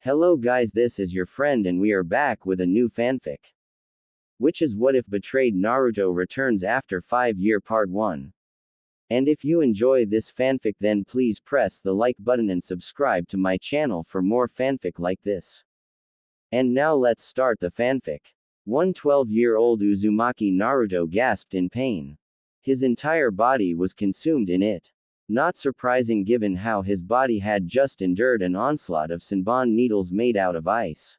Hello guys, this is your friend and we are back with a new fanfic. Which is What If Betrayed Naruto returns after 5-year part 1. And if you enjoy this fanfic then please press the like button and subscribe to my channel for more fanfic like this. And now let's start the fanfic. One 12-year-old Uzumaki Naruto gasped in pain. His entire body was consumed in it. Not surprising given how his body had just endured an onslaught of Senbon needles made out of ice.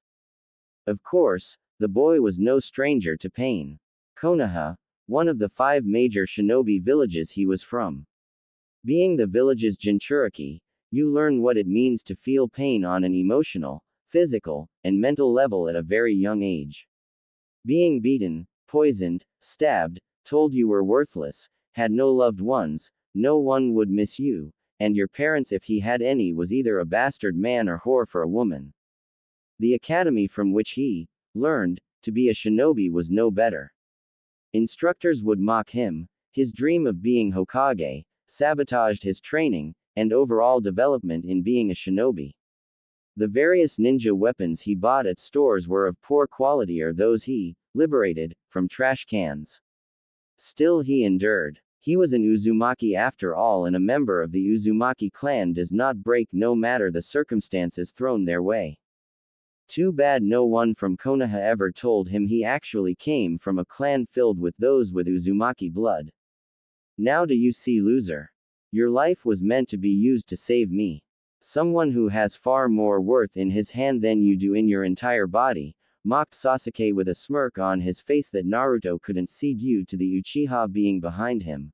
Of course, the boy was no stranger to pain. Konoha, one of the 5 major shinobi villages he was from. Being the village's Jinchuriki, you learn what it means to feel pain on an emotional, physical, and mental level at a very young age. Being beaten, poisoned, stabbed, told you were worthless, had no loved ones, no one would miss you, and your parents if he had any was either a bastard man or whore for a woman. The academy from which he learned to be a shinobi was no better. Instructors would mock him, his dream of being Hokage, sabotaged his training, and overall development in being a shinobi. The various ninja weapons he bought at stores were of poor quality or those he liberated from trash cans. Still he endured. He was an Uzumaki after all, and a member of the Uzumaki clan does not break no matter the circumstances thrown their way. Too bad no one from Konoha ever told him he actually came from a clan filled with those with Uzumaki blood. Now do you see, loser? Your life was meant to be used to save me. Someone who has far more worth in his hand than you do in your entire body, mocked Sasuke with a smirk on his face that Naruto couldn't see due to the Uchiha being behind him.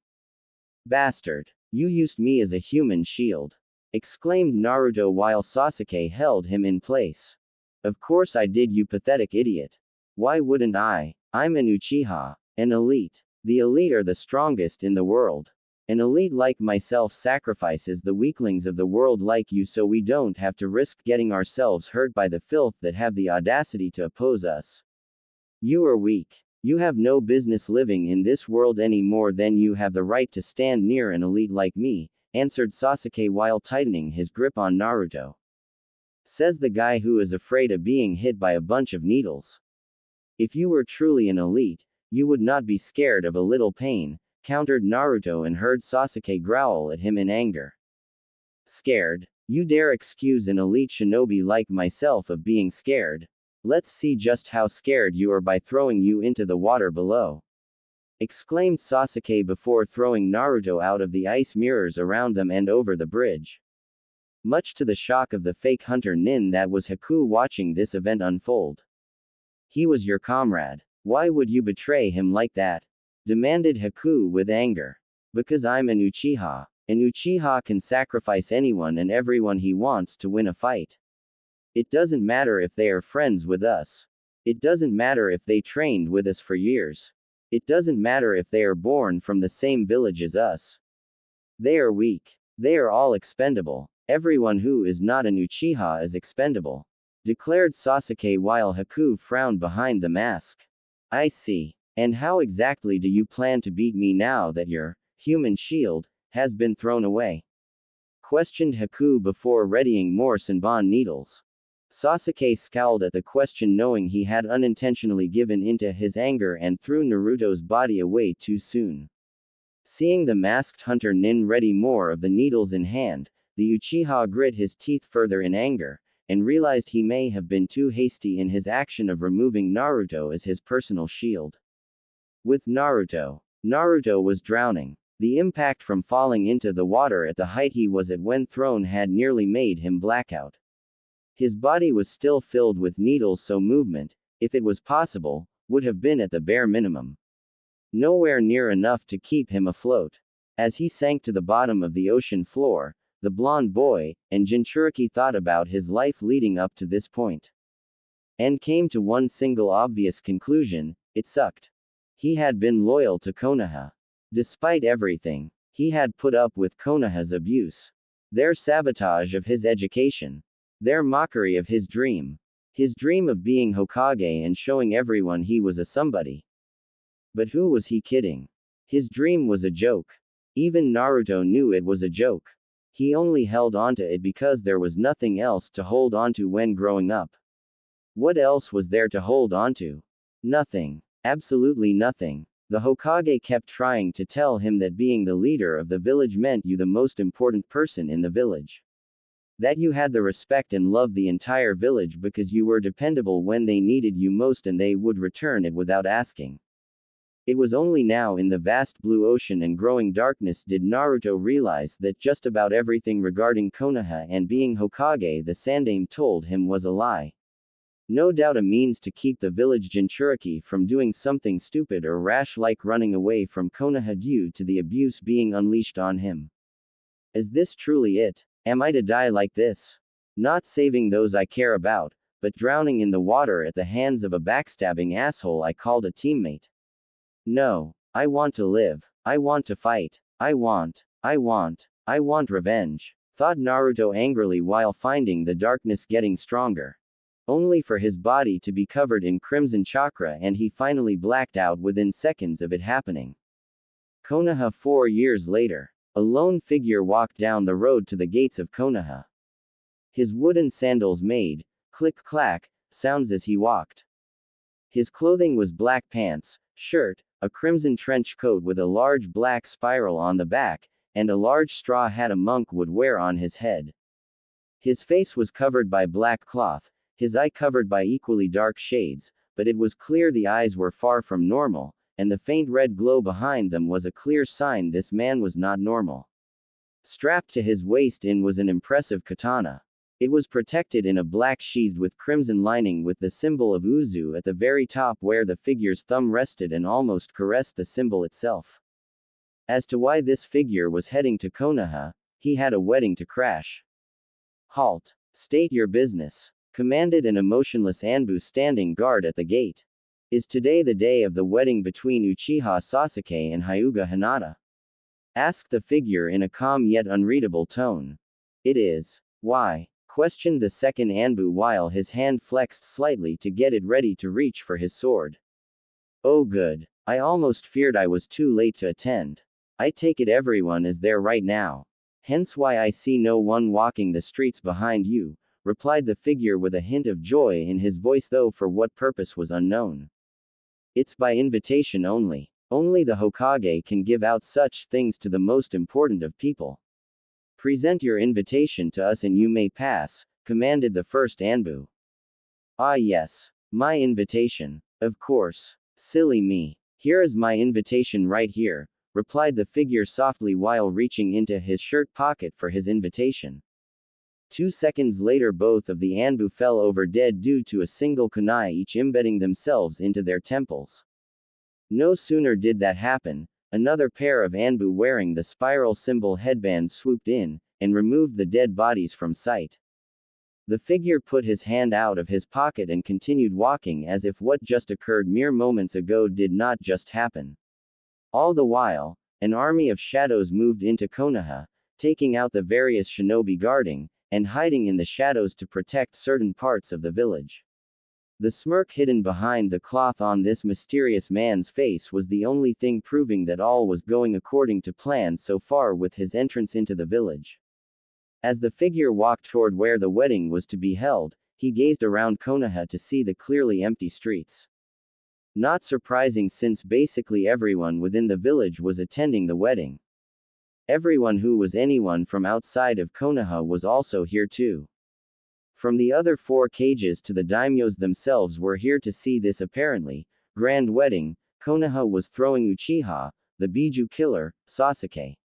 Bastard! You used me as a human shield! Exclaimed Naruto while Sasuke held him in place. Of course I did, you pathetic idiot. Why wouldn't I? I'm an Uchiha. An elite. The elite are the strongest in the world. An elite like myself sacrifices the weaklings of the world like you so we don't have to risk getting ourselves hurt by the filth that have the audacity to oppose us. You are weak. You have no business living in this world any more than you have the right to stand near an elite like me, answered Sasuke while tightening his grip on Naruto. Says the guy who is afraid of being hit by a bunch of needles. If you were truly an elite, you would not be scared of a little pain, countered Naruto and heard Sasuke growl at him in anger. Scared? You dare accuse an elite shinobi like myself of being scared? Let's see just how scared you are by throwing you into the water below. Exclaimed Sasuke before throwing Naruto out of the ice mirrors around them and over the bridge. Much to the shock of the fake hunter Nin that was Haku watching this event unfold. He was your comrade. Why would you betray him like that? Demanded Haku with anger. Because I'm an Uchiha. An Uchiha can sacrifice anyone and everyone he wants to win a fight. It doesn't matter if they are friends with us. It doesn't matter if they trained with us for years. It doesn't matter if they are born from the same village as us. They are weak. They are all expendable. Everyone who is not an Uchiha is expendable. Declared Sasuke while Haku frowned behind the mask. I see. And how exactly do you plan to beat me now that your human shield has been thrown away? Questioned Haku before readying more Senbon needles. Sasuke scowled at the question knowing he had unintentionally given into his anger and threw Naruto's body away too soon. Seeing the masked hunter Nin ready more of the needles in hand, the Uchiha grit his teeth further in anger, and realized he may have been too hasty in his action of removing Naruto as his personal shield. With Naruto was drowning. The impact from falling into the water at the height he was at when thrown had nearly made him blackout. His body was still filled with needles so movement, if it was possible, would have been at the bare minimum. Nowhere near enough to keep him afloat. As he sank to the bottom of the ocean floor, the blonde boy and Jinchuriki thought about his life leading up to this point. And came to one single obvious conclusion: it sucked. He had been loyal to Konoha. Despite everything, he had put up with Konoha's abuse. Their sabotage of his education. Their mockery of his dream. His dream of being Hokage and showing everyone he was a somebody. But who was he kidding? His dream was a joke. Even Naruto knew it was a joke. He only held onto it because there was nothing else to hold onto when growing up. What else was there to hold onto? Nothing. Absolutely nothing. The Hokage kept trying to tell him that being the leader of the village meant you the most important person in the village. That you had the respect and love the entire village because you were dependable when they needed you most and they would return it without asking. It was only now in the vast blue ocean and growing darkness did Naruto realize that just about everything regarding Konoha and being Hokage the Sandaime told him was a lie. No doubt a means to keep the village Jinchuriki from doing something stupid or rash like running away from Konoha due to the abuse being unleashed on him. Is this truly it? Am I to die like this? Not saving those I care about, but drowning in the water at the hands of a backstabbing asshole I called a teammate. No. I want to live. I want to fight. I want revenge, thought Naruto angrily while finding the darkness getting stronger. Only for his body to be covered in crimson chakra and he finally blacked out within seconds of it happening. Konoha 4 years later. A lone figure walked down the road to the gates of Konoha. His wooden sandals made click-clack sounds as he walked. His clothing was black pants, shirt, a crimson trench coat with a large black spiral on the back, and a large straw hat a monk would wear on his head. His face was covered by black cloth, his eye covered by equally dark shades, but it was clear the eyes were far from normal, and the faint red glow behind them was a clear sign this man was not normal. Strapped to his waist was an impressive katana. It was protected in a black sheath with crimson lining with the symbol of Uzu at the very top where the figure's thumb rested and almost caressed the symbol itself. As to why this figure was heading to Konoha, he had a wedding to crash. Halt. State your business, commanded an emotionless Anbu standing guard at the gate. Is today the day of the wedding between Uchiha Sasuke and Hyuga Hinata? Asked the figure in a calm yet unreadable tone. It is. Why? Questioned the second Anbu while his hand flexed slightly to get it ready to reach for his sword. Oh good. I almost feared I was too late to attend. I take it everyone is there right now. Hence why I see no one walking the streets behind you, replied the figure with a hint of joy in his voice though for what purpose was unknown. It's by invitation only. Only the Hokage can give out such things to the most important of people. Present your invitation to us and you may pass, commanded the first Anbu. Ah yes. My invitation. Of course. Silly me. Here is my invitation right here, replied the figure softly while reaching into his shirt pocket for his invitation. 2 seconds later both of the Anbu fell over dead due to a single kunai each embedding themselves into their temples. No sooner did that happen, another pair of Anbu wearing the spiral symbol headbands swooped in, and removed the dead bodies from sight. The figure put his hand out of his pocket and continued walking as if what just occurred mere moments ago did not just happen. All the while, an army of shadows moved into Konoha, taking out the various shinobi guarding, and hiding in the shadows to protect certain parts of the village. The smirk hidden behind the cloth on this mysterious man's face was the only thing proving that all was going according to plan so far with his entrance into the village. As the figure walked toward where the wedding was to be held, he gazed around Konoha to see the clearly empty streets. Not surprising since basically everyone within the village was attending the wedding. Everyone who was anyone from outside of Konoha was also here too. From the other 4 cages to the daimyos themselves were here to see this apparently grand wedding. Konoha was throwing Uchiha, the Biju killer, Sasuke.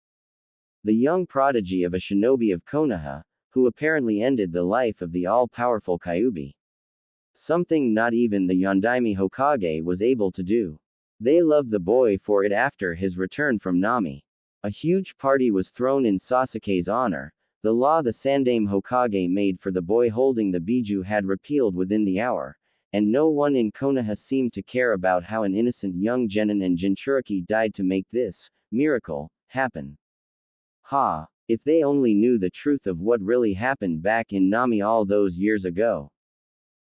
The young prodigy of a shinobi of Konoha, who apparently ended the life of the all-powerful Kyuubi. Something not even the Yondaime Hokage was able to do. They loved the boy for it after his return from Nami. A huge party was thrown in Sasuke's honor. The law the Sandaime Hokage made for the boy holding the Biju had repealed within the hour, and no one in Konoha seemed to care about how an innocent young genin and Jinchuriki died to make this miracle happen. Ha! If they only knew the truth of what really happened back in Nami all those years ago.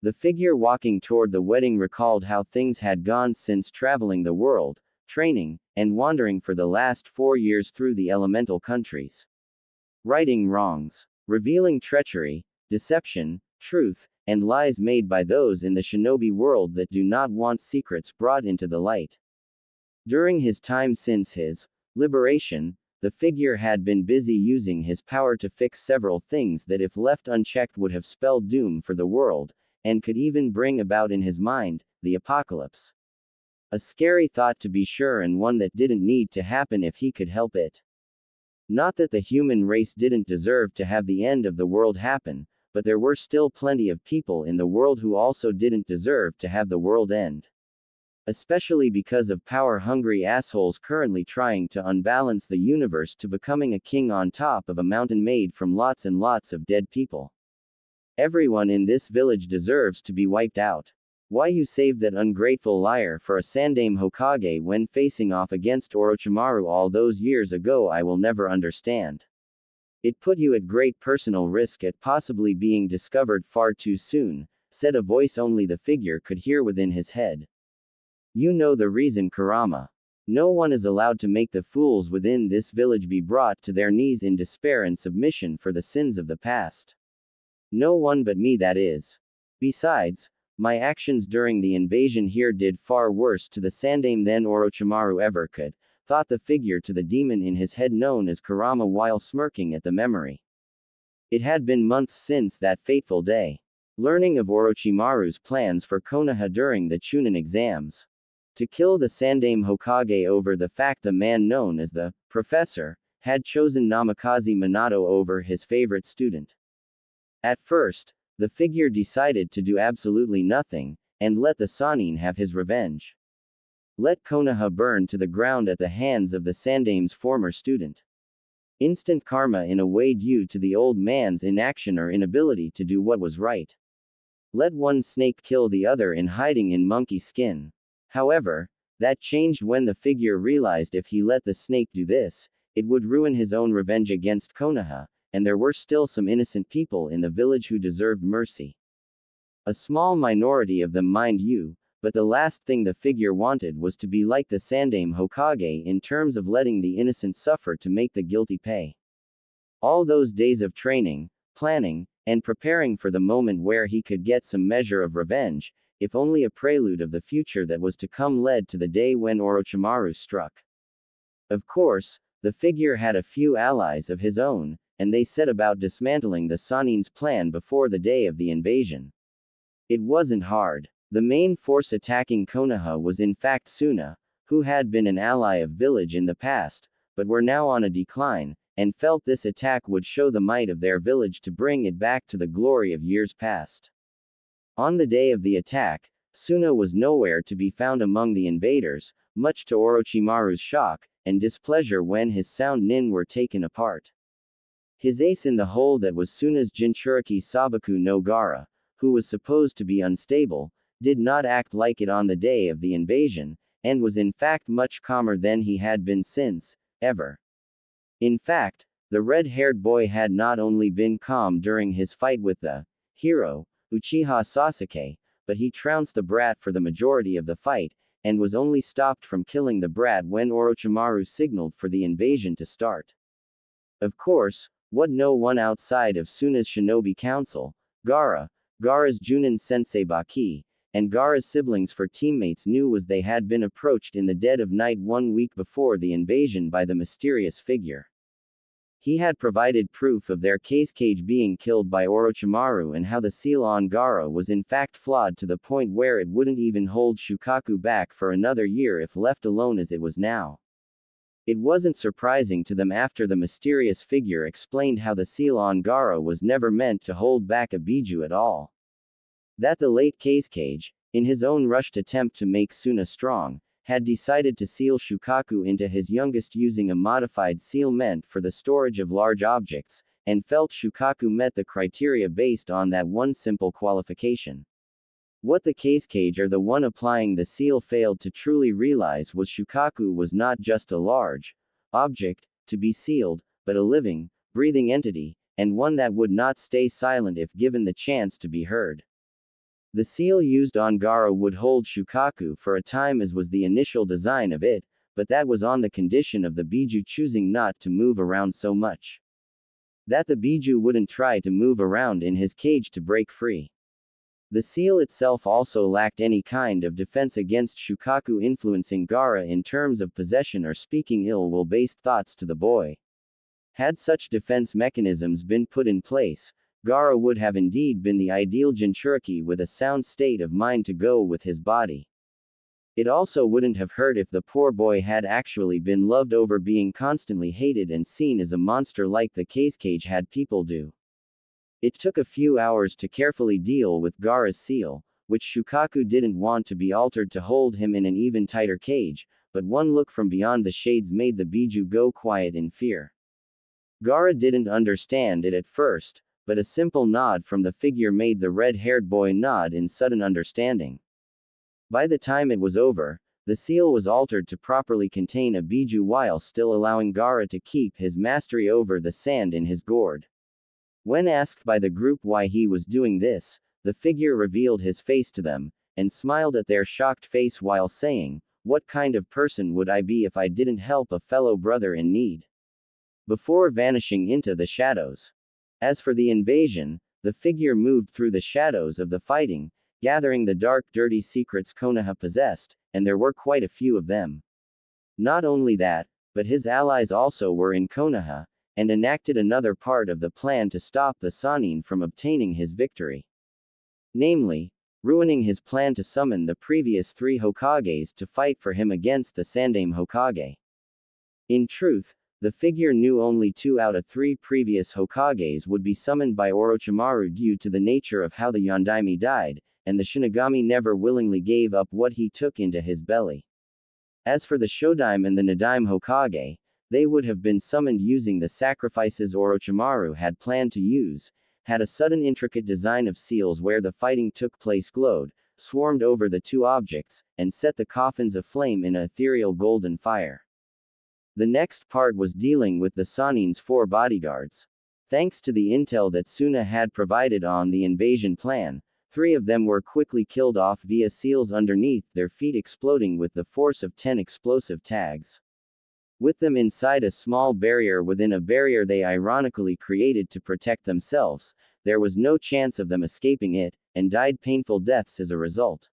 The figure walking toward the wedding recalled how things had gone since traveling the world, training, and wandering for the last 4 years through the elemental countries. righting wrongs, revealing treachery, deception, truth, and lies made by those in the shinobi world that do not want secrets brought into the light. During his time since his liberation, the figure had been busy using his power to fix several things that if left unchecked would have spelled doom for the world, and could even bring about in his mind, the apocalypse. A scary thought to be sure, and one that didn't need to happen if he could help it. Not that the human race didn't deserve to have the end of the world happen, but there were still plenty of people in the world who also didn't deserve to have the world end. Especially because of power-hungry assholes currently trying to unbalance the universe to becoming a king on top of a mountain made from lots and lots of dead people. Everyone in this village deserves to be wiped out. Why you saved that ungrateful liar for a Sandaime Hokage when facing off against Orochimaru all those years ago I will never understand. It put you at great personal risk at possibly being discovered far too soon, said a voice only the figure could hear within his head. You know the reason, Kurama. No one is allowed to make the fools within this village be brought to their knees in despair and submission for the sins of the past. No one but me, that is. Besides, my actions during the invasion here did far worse to the Sandaime than Orochimaru ever could, thought the figure to the demon in his head known as Kurama while smirking at the memory. It had been months since that fateful day. Learning of Orochimaru's plans for Konoha during the Chunin exams. To kill the Sandaime Hokage over the fact the man known as the Professor had chosen Namikaze Minato over his favorite student. At first, the figure decided to do absolutely nothing, and let the Sannin have his revenge. Let Konoha burn to the ground at the hands of the Sandaime's former student. Instant karma in a way due to the old man's inaction or inability to do what was right. Let one snake kill the other in hiding in monkey skin. However, that changed when the figure realized if he let the snake do this, it would ruin his own revenge against Konoha, and there were still some innocent people in the village who deserved mercy. A small minority of them, mind you, but the last thing the figure wanted was to be like the Sandaime Hokage in terms of letting the innocent suffer to make the guilty pay. All those days of training, planning, and preparing for the moment where he could get some measure of revenge, if only a prelude of the future that was to come, led to the day when Orochimaru struck. Of course, the figure had a few allies of his own, and they set about dismantling the Sannin's plan before the day of the invasion. It wasn't hard. The main force attacking Konoha was in fact Suna, who had been an ally of village in the past, but were now on a decline, and felt this attack would show the might of their village to bring it back to the glory of years past. On the day of the attack, Suna was nowhere to be found among the invaders, much to Orochimaru's shock and displeasure when his sound nin were taken apart. His ace in the hole that was Suna's Jinchuriki Sabaku no Gaara, who was supposed to be unstable, did not act like it on the day of the invasion, and was in fact much calmer than he had been since, ever. In fact, the red-haired boy had not only been calm during his fight with the hero, Uchiha Sasuke, but he trounced the brat for the majority of the fight, and was only stopped from killing the brat when Orochimaru signaled for the invasion to start. Of course, what no one outside of Suna's shinobi council, Gaara's Junin sensei Baki, and Gaara's siblings for teammates knew was they had been approached in the dead of night 1 week before the invasion by the mysterious figure. He had provided proof of their cage being killed by Orochimaru and how the seal on Gaara was in fact flawed to the point where it wouldn't even hold Shukaku back for another year if left alone as it was now. It wasn't surprising to them after the mysterious figure explained how the seal on Gaara was never meant to hold back a Biju at all. That the late Kage, in his own rushed attempt to make Suna strong, had decided to seal Shukaku into his youngest using a modified seal meant for the storage of large objects, and felt Shukaku met the criteria based on that one simple qualification. What the Kage or the one applying the seal failed to truly realize was Shukaku was not just a large object to be sealed, but a living, breathing entity, and one that would not stay silent if given the chance to be heard. The seal used on Gaara would hold Shukaku for a time as was the initial design of it, but that was on the condition of the Biju choosing not to move around so much. that the Biju wouldn't try to move around in his cage to break free. The seal itself also lacked any kind of defense against Shukaku influencing Gaara in terms of possession or speaking ill-will-based thoughts to the boy. Had such defense mechanisms been put in place, Gaara would have indeed been the ideal Jinchuriki with a sound state of mind to go with his body. It also wouldn't have hurt if the poor boy had actually been loved over being constantly hated and seen as a monster like the Cage had people do. It took a few hours to carefully deal with Gaara's seal, which Shukaku didn't want to be altered to hold him in an even tighter cage, but one look from beyond the shades made the Biju go quiet in fear. Gaara didn't understand it at first, but a simple nod from the figure made the red-haired boy nod in sudden understanding. By the time it was over, the seal was altered to properly contain a Biju while still allowing Gaara to keep his mastery over the sand in his gourd. When asked by the group why he was doing this, the figure revealed his face to them, and smiled at their shocked face while saying, "What kind of person would I be if I didn't help a fellow brother in need?" Before vanishing into the shadows. As for the invasion, the figure moved through the shadows of the fighting, gathering the dark dirty secrets Konoha possessed, and there were quite a few of them. Not only that, but his allies also were in Konoha, and enacted another part of the plan to stop the Sannin from obtaining his victory. Namely, ruining his plan to summon the previous 3 Hokages to fight for him against the Sandaime Hokage. In truth, the figure knew only 2 out of 3 previous Hokages would be summoned by Orochimaru due to the nature of how the Yondaime died, and the Shinigami never willingly gave up what he took into his belly. As for the Shodaime and the Nadaime Hokage, they would have been summoned using the sacrifices Orochimaru had planned to use, had a sudden intricate design of seals where the fighting took place glowed, swarmed over the 2 objects, and set the coffins aflame in an ethereal golden fire. The next part was dealing with the Sannin's 4 bodyguards. Thanks to the intel that Suna had provided on the invasion plan, 3 of them were quickly killed off via seals underneath their feet exploding with the force of 10 explosive tags. With them inside a small barrier within a barrier they ironically created to protect themselves, there was no chance of them escaping it, and died painful deaths as a result.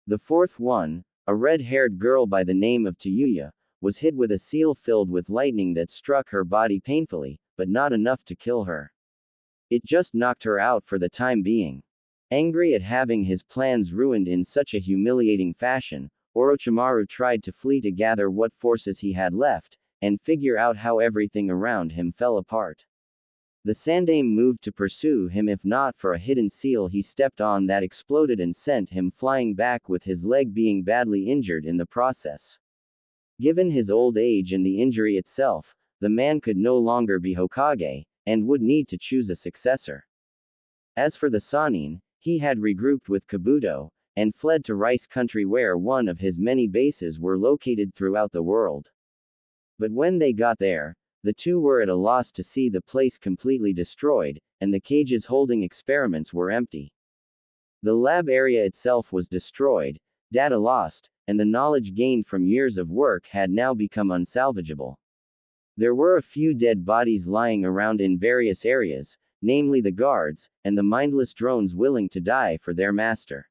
The 4th one, a red-haired girl by the name of Tayuya, was hit with a seal filled with lightning that struck her body painfully, but not enough to kill her. It just knocked her out for the time being. Angry at having his plans ruined in such a humiliating fashion, Orochimaru tried to flee to gather what forces he had left, and figure out how everything around him fell apart. The Sandaime moved to pursue him if not for a hidden seal he stepped on that exploded and sent him flying back with his leg being badly injured in the process. Given his old age and the injury itself, the man could no longer be Hokage, and would need to choose a successor. As for the Sannin, he had regrouped with Kabuto, and fled to Rice Country where one of his many bases were located throughout the world. But when they got there, the 2 were at a loss to see the place completely destroyed, and the cages holding experiments were empty. The lab area itself was destroyed, data lost, and the knowledge gained from years of work had now become unsalvageable. There were a few dead bodies lying around in various areas, namely the guards, and the mindless drones willing to die for their master.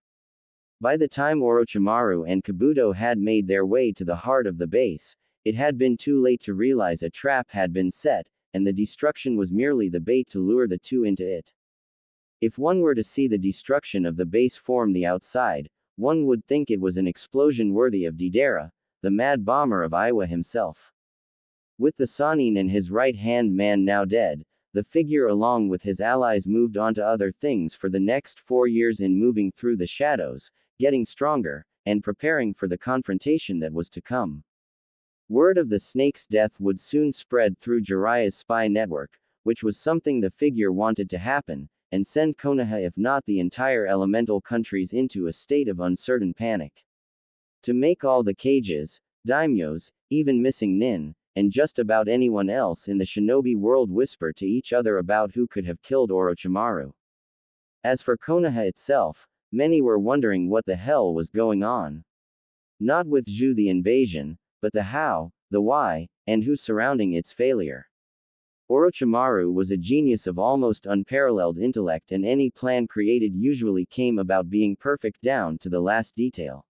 By the time Orochimaru and Kabuto had made their way to the heart of the base, it had been too late to realize a trap had been set, and the destruction was merely the bait to lure the 2 into it. If one were to see the destruction of the base from the outside, one would think it was an explosion worthy of Deidara, the mad bomber of Iwa himself. With the Sannin and his right-hand man now dead, the figure along with his allies moved on to other things for the next 4 years in moving through the shadows, getting stronger, and preparing for the confrontation that was to come. Word of the snake's death would soon spread through Jiraiya's spy network, which was something the figure wanted to happen, and send Konoha if not the entire elemental countries into a state of uncertain panic. To make all the cages, daimyos, even missing Nin, and just about anyone else in the shinobi world whisper to each other about who could have killed Orochimaru. As for Konoha itself, many were wondering what the hell was going on. Not with Zhu the invasion, but the how, the why, and who surrounding its failure. Orochimaru was a genius of almost unparalleled intellect, and any plan created usually came about being perfect down to the last detail.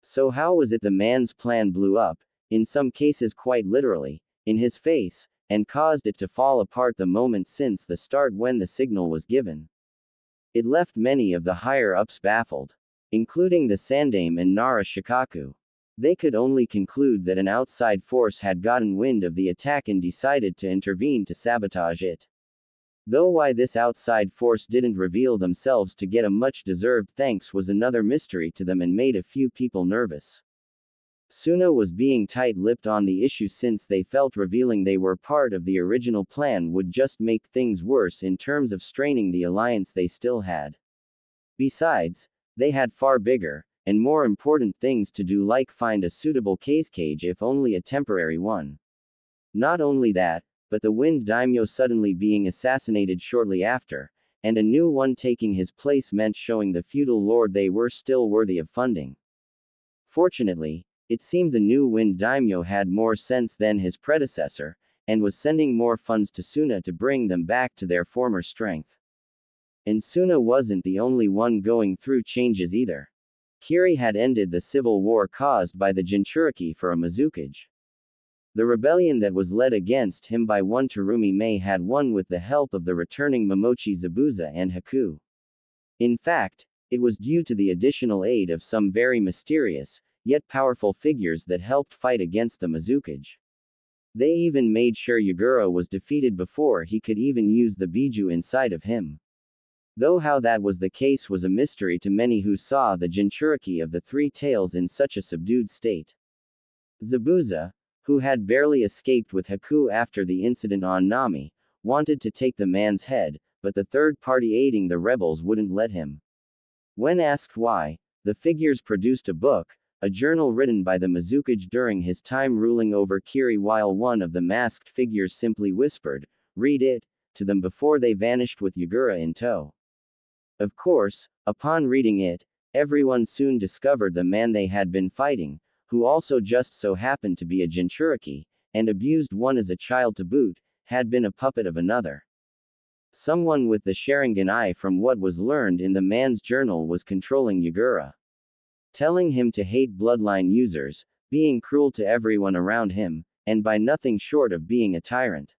So how was it the man's plan blew up, in some cases quite literally, in his face, and caused it to fall apart the moment since the start when the signal was given? It left many of the higher-ups baffled, including the Sandaime and Nara Shikaku. They could only conclude that an outside force had gotten wind of the attack and decided to intervene to sabotage it. Though why this outside force didn't reveal themselves to get a much-deserved thanks was another mystery to them and made a few people nervous. Suna was being tight-lipped on the issue since they felt revealing they were part of the original plan would just make things worse in terms of straining the alliance they still had. Besides, they had far bigger, and more important things to do, like find a suitable cage if only a temporary one. Not only that, but the Wind Daimyo suddenly being assassinated shortly after, and a new one taking his place meant showing the feudal lord they were still worthy of funding. Fortunately, it seemed the new Wind Daimyo had more sense than his predecessor, and was sending more funds to Suna to bring them back to their former strength. And Suna wasn't the only one going through changes either. Kiri had ended the civil war caused by the Jinchuriki for a Mizukage. The rebellion that was led against him by one Terumi Mei had won with the help of the returning Momochi Zabuza and Haku. In fact, it was due to the additional aid of some very mysterious, yet powerful figures that helped fight against the Mizukage. They even made sure Yagura was defeated before he could even use the Biju inside of him. Though how that was the case was a mystery to many who saw the Jinchuriki of the Three Tails in such a subdued state. Zabuza, who had barely escaped with Haku after the incident on Nami, wanted to take the man's head, but the third party aiding the rebels wouldn't let him. When asked why, the figures produced a book, a journal written by the Mizukage during his time ruling over Kiri, while one of the masked figures simply whispered, "Read it," to them before they vanished with Yagura in tow. Of course, upon reading it, everyone soon discovered the man they had been fighting, who also just so happened to be a Jinchuriki, and abused one as a child to boot, had been a puppet of another. Someone with the Sharingan eye, from what was learned in the man's journal, was controlling Yagura. Telling him to hate bloodline users, being cruel to everyone around him, and by nothing short of being a tyrant.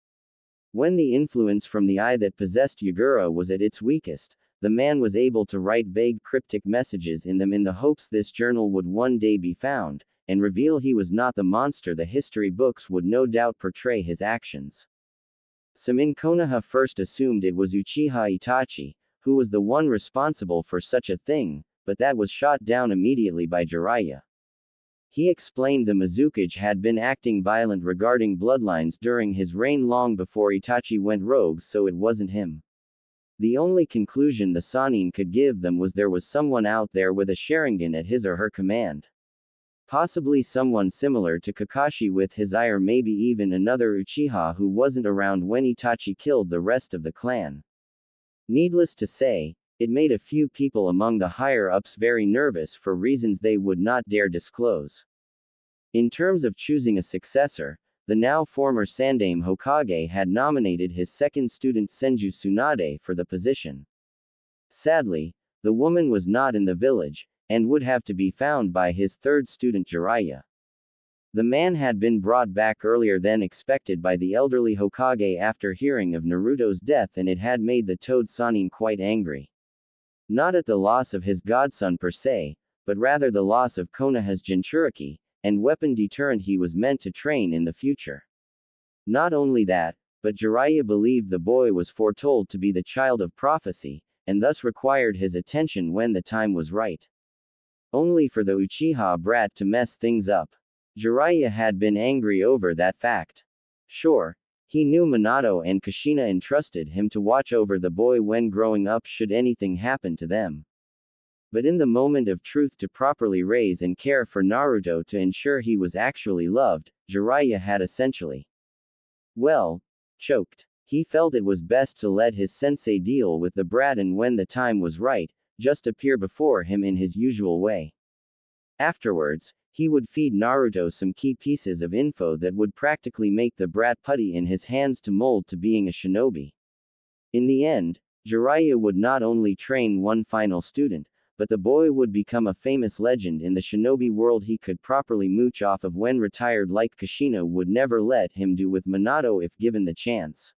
When the influence from the eye that possessed Yagura was at its weakest, the man was able to write vague cryptic messages in them in the hopes this journal would one day be found, and reveal he was not the monster the history books would no doubt portray his actions. Some in Konoha first assumed it was Uchiha Itachi, who was the one responsible for such a thing, but that was shot down immediately by Jiraiya. He explained the Mizukage had been acting violent regarding bloodlines during his reign long before Itachi went rogue, so it wasn't him. The only conclusion the Sannin could give them was there was someone out there with a Sharingan at his or her command. Possibly someone similar to Kakashi with his eye, or maybe even another Uchiha who wasn't around when Itachi killed the rest of the clan. Needless to say, it made a few people among the higher-ups very nervous for reasons they would not dare disclose. In terms of choosing a successor, the now former Sandaime Hokage had nominated his second student Senju Tsunade for the position. Sadly, the woman was not in the village, and would have to be found by his third student Jiraiya. The man had been brought back earlier than expected by the elderly Hokage after hearing of Naruto's death, and it had made the Toad Sannin quite angry. Not at the loss of his godson per se, but rather the loss of Konoha's Jinchuriki, and weapon deterrent he was meant to train in the future. Not only that, but Jiraiya believed the boy was foretold to be the child of prophecy, and thus required his attention when the time was right. Only for the Uchiha brat to mess things up. Jiraiya had been angry over that fact. Sure, he knew Minato and Kushina entrusted him to watch over the boy when growing up should anything happen to them. But in the moment of truth, to properly raise and care for Naruto to ensure he was actually loved, Jiraiya had essentially, well, choked. He felt it was best to let his sensei deal with the brat, and when the time was right, just appear before him in his usual way. Afterwards, he would feed Naruto some key pieces of info that would practically make the brat putty in his hands to mold to being a shinobi. In the end, Jiraiya would not only train one final student, but the boy would become a famous legend in the shinobi world he could properly mooch off of when retired, like Kushina would never let him do with Minato if given the chance.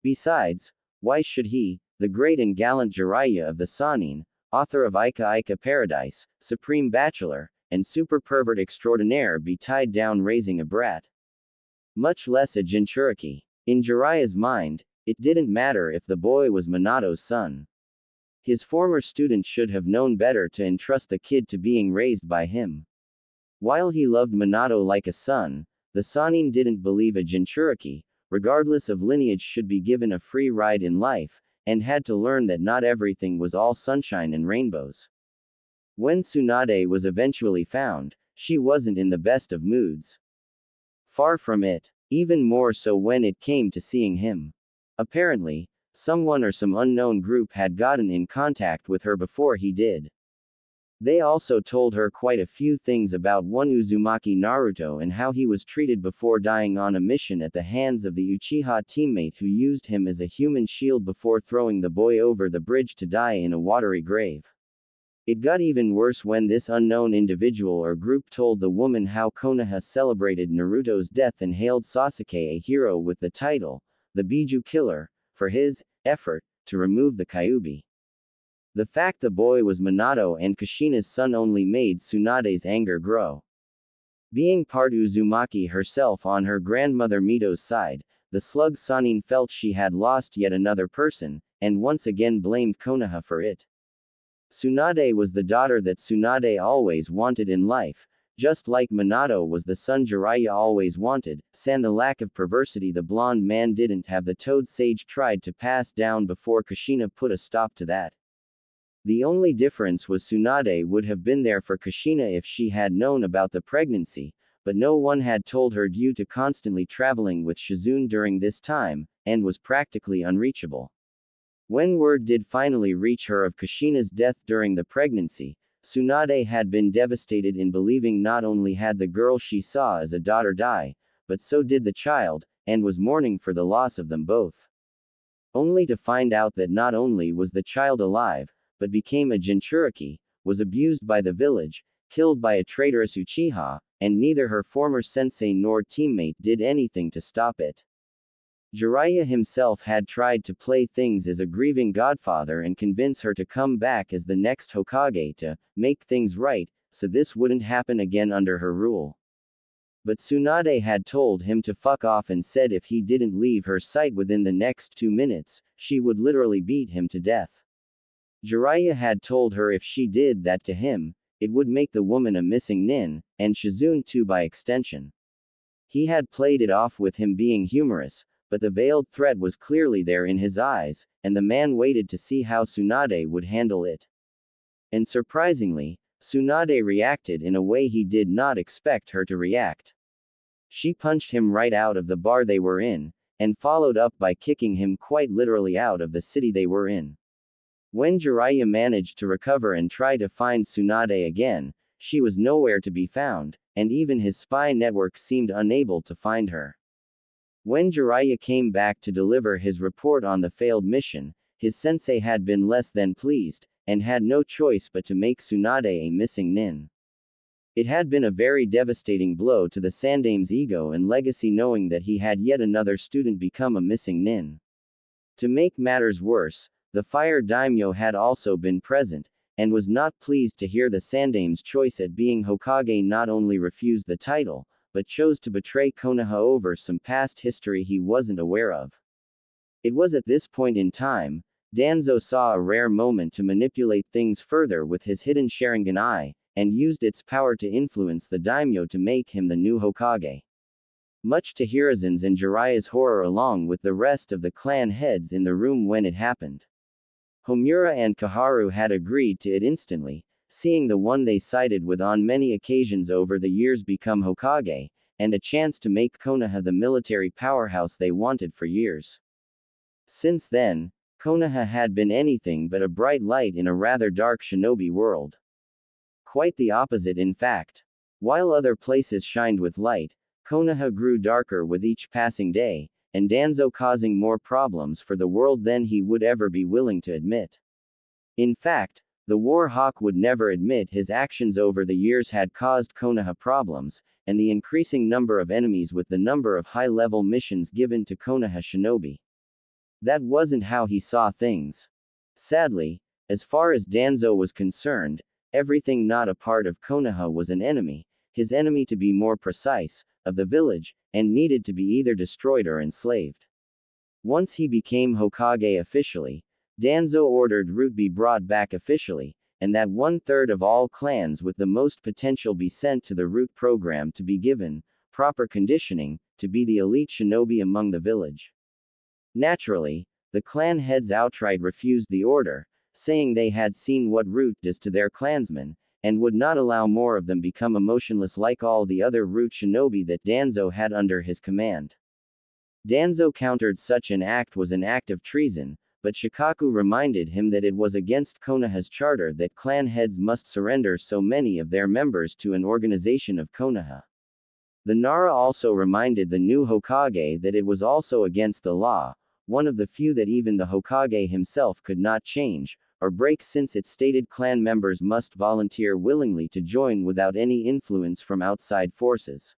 Besides, why should he, the great and gallant Jiraiya of the Sannin, author of Ika Ika Paradise, Supreme Bachelor, and Super Pervert Extraordinaire, be tied down raising a brat? Much less a Jinchuriki. In Jiraiya's mind, it didn't matter if the boy was Minato's son. His former student should have known better to entrust the kid to being raised by him. While he loved Minato like a son, the Sannin didn't believe a Jinchuriki, regardless of lineage, should be given a free ride in life, and had to learn that not everything was all sunshine and rainbows. When Tsunade was eventually found, she wasn't in the best of moods. Far from it, even more so when it came to seeing him. Apparently, someone or some unknown group had gotten in contact with her before he did. They also told her quite a few things about one Uzumaki Naruto and how he was treated before dying on a mission at the hands of the Uchiha teammate who used him as a human shield before throwing the boy over the bridge to die in a watery grave. It got even worse when this unknown individual or group told the woman how Konoha celebrated Naruto's death and hailed Sasuke a hero with the title, the Biju Killer, for his effort to remove the Kyuubi. The fact the boy was Minato and Kushina's son only made Tsunade's anger grow. Being part Uzumaki herself on her grandmother Mito's side, the slug Sannin felt she had lost yet another person, and once again blamed Konoha for it. Tsunade was the daughter that Tsunade always wanted in life, just like Minato was the son Jiraiya always wanted, sans the lack of perversity the blonde man didn't have. The Toad Sage tried to pass down before Kushina put a stop to that. The only difference was Tsunade would have been there for Kushina if she had known about the pregnancy, but no one had told her due to constantly traveling with Shizune during this time, and was practically unreachable. When word did finally reach her of Kushina's death during the pregnancy, Tsunade had been devastated in believing not only had the girl she saw as a daughter die, but so did the child, and was mourning for the loss of them both. Only to find out that not only was the child alive, but became a Jinchuriki, was abused by the village, killed by a traitorous Uchiha, and neither her former sensei nor teammate did anything to stop it. Jiraiya himself had tried to play things as a grieving godfather and convince her to come back as the next Hokage to make things right, so this wouldn't happen again under her rule. But Tsunade had told him to fuck off and said if he didn't leave her sight within the next 2 minutes, she would literally beat him to death. Jiraiya had told her if she did that to him, it would make the woman a missing nin, and Shizune too by extension. He had played it off with him being humorous, but the veiled threat was clearly there in his eyes, and the man waited to see how Tsunade would handle it. And surprisingly, Tsunade reacted in a way he did not expect her to react. She punched him right out of the bar they were in, and followed up by kicking him quite literally out of the city they were in. When Jiraiya managed to recover and try to find Tsunade again, she was nowhere to be found, and even his spy network seemed unable to find her. When Jiraiya came back to deliver his report on the failed mission, his sensei had been less than pleased, and had no choice but to make Tsunade a missing nin. It had been a very devastating blow to the Sandame's ego and legacy knowing that he had yet another student become a missing nin. To make matters worse, the Fire Daimyo had also been present, and was not pleased to hear the Sandame's choice at being Hokage not only refused the title, but chose to betray Konoha over some past history he wasn't aware of. It was at this point in time, Danzo saw a rare moment to manipulate things further with his hidden Sharingan eye, and used its power to influence the daimyo to make him the new Hokage. Much to Hiruzen's and Jiraiya's horror along with the rest of the clan heads in the room when it happened. Homura and Kaharu had agreed to it instantly, seeing the one they sided with on many occasions over the years become Hokage, and a chance to make Konoha the military powerhouse they wanted for years. Since then, Konoha had been anything but a bright light in a rather dark shinobi world. Quite the opposite in fact. While other places shined with light, Konoha grew darker with each passing day, and Danzo causing more problems for the world than he would ever be willing to admit. In fact, the War Hawk would never admit his actions over the years had caused Konoha problems, and the increasing number of enemies with the number of high-level missions given to Konoha shinobi. That wasn't how he saw things. Sadly, as far as Danzo was concerned, everything not a part of Konoha was an enemy, his enemy to be more precise, of the village, and needed to be either destroyed or enslaved. Once he became Hokage officially, Danzo ordered Root be brought back officially, and that 1/3 of all clans with the most potential be sent to the Root program to be given proper conditioning to be the elite shinobi among the village. Naturally, the clan heads outright refused the order, saying they had seen what Root does to their clansmen, and would not allow more of them become emotionless like all the other Root shinobi that Danzo had under his command. Danzo countered such an act was an act of treason, but Shikaku reminded him that it was against Konoha's charter that clan heads must surrender so many of their members to an organization of Konoha. The Nara also reminded the new Hokage that it was also against the law, one of the few that even the Hokage himself could not change or break, since it stated clan members must volunteer willingly to join without any influence from outside forces.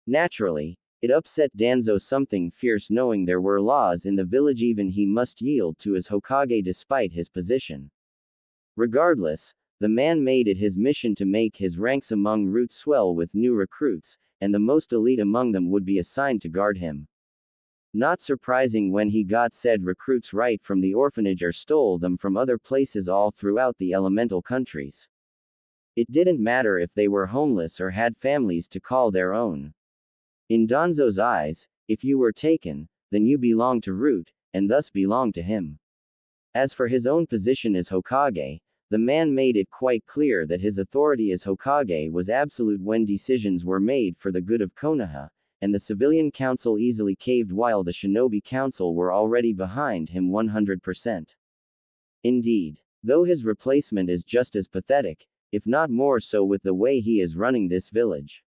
Naturally, it upset Danzo something fierce knowing there were laws in the village even he must yield to as Hokage despite his position. Regardless, the man made it his mission to make his ranks among Root swell with new recruits, and the most elite among them would be assigned to guard him. Not surprising when he got said recruits right from the orphanage or stole them from other places all throughout the elemental countries. It didn't matter if they were homeless or had families to call their own. In Danzo's eyes, if you were taken, then you belong to Root, and thus belong to him. As for his own position as Hokage, the man made it quite clear that his authority as Hokage was absolute when decisions were made for the good of Konoha, and the civilian council easily caved while the shinobi council were already behind him 100%. Indeed, though his replacement is just as pathetic, if not more so with the way he is running this village.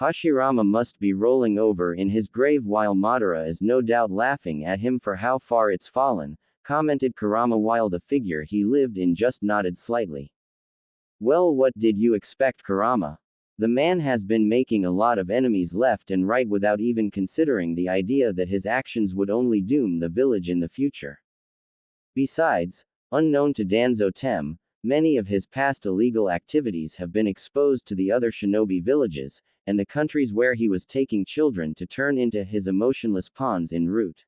Hashirama must be rolling over in his grave while Madara is no doubt laughing at him for how far it's fallen, commented Kurama while the figure he lived in just nodded slightly. Well, what did you expect, Kurama? The man has been making a lot of enemies left and right without even considering the idea that his actions would only doom the village in the future. Besides, unknown to Danzo Tem, many of his past illegal activities have been exposed to the other shinobi villages, and the countries where he was taking children to turn into his emotionless pawns en route.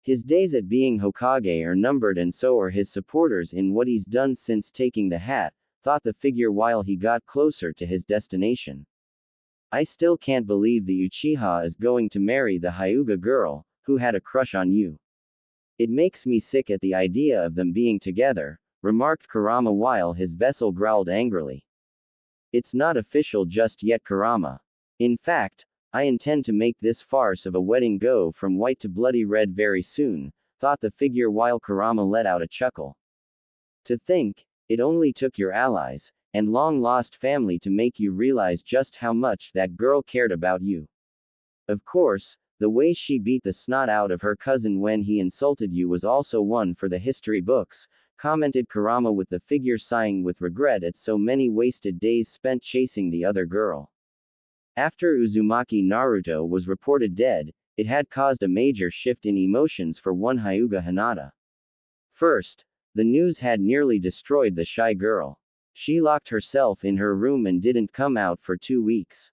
His days at being Hokage are numbered, and so are his supporters in what he's done since taking the hat, thought the figure while he got closer to his destination. I still can't believe the Uchiha is going to marry the Hyuga girl, who had a crush on you. It makes me sick at the idea of them being together, remarked Kurama while his vessel growled angrily. It's not official just yet, Kurama. In fact, I intend to make this farce of a wedding go from white to bloody red very soon, thought the figure while Kurama let out a chuckle. To think, it only took your allies, and long-lost family to make you realize just how much that girl cared about you. Of course, the way she beat the snot out of her cousin when he insulted you was also one for the history books, commented Kurama with the figure sighing with regret at so many wasted days spent chasing the other girl. After Uzumaki Naruto was reported dead, it had caused a major shift in emotions for one Hyuga Hinata. First, the news had nearly destroyed the shy girl. She locked herself in her room and didn't come out for 2 weeks.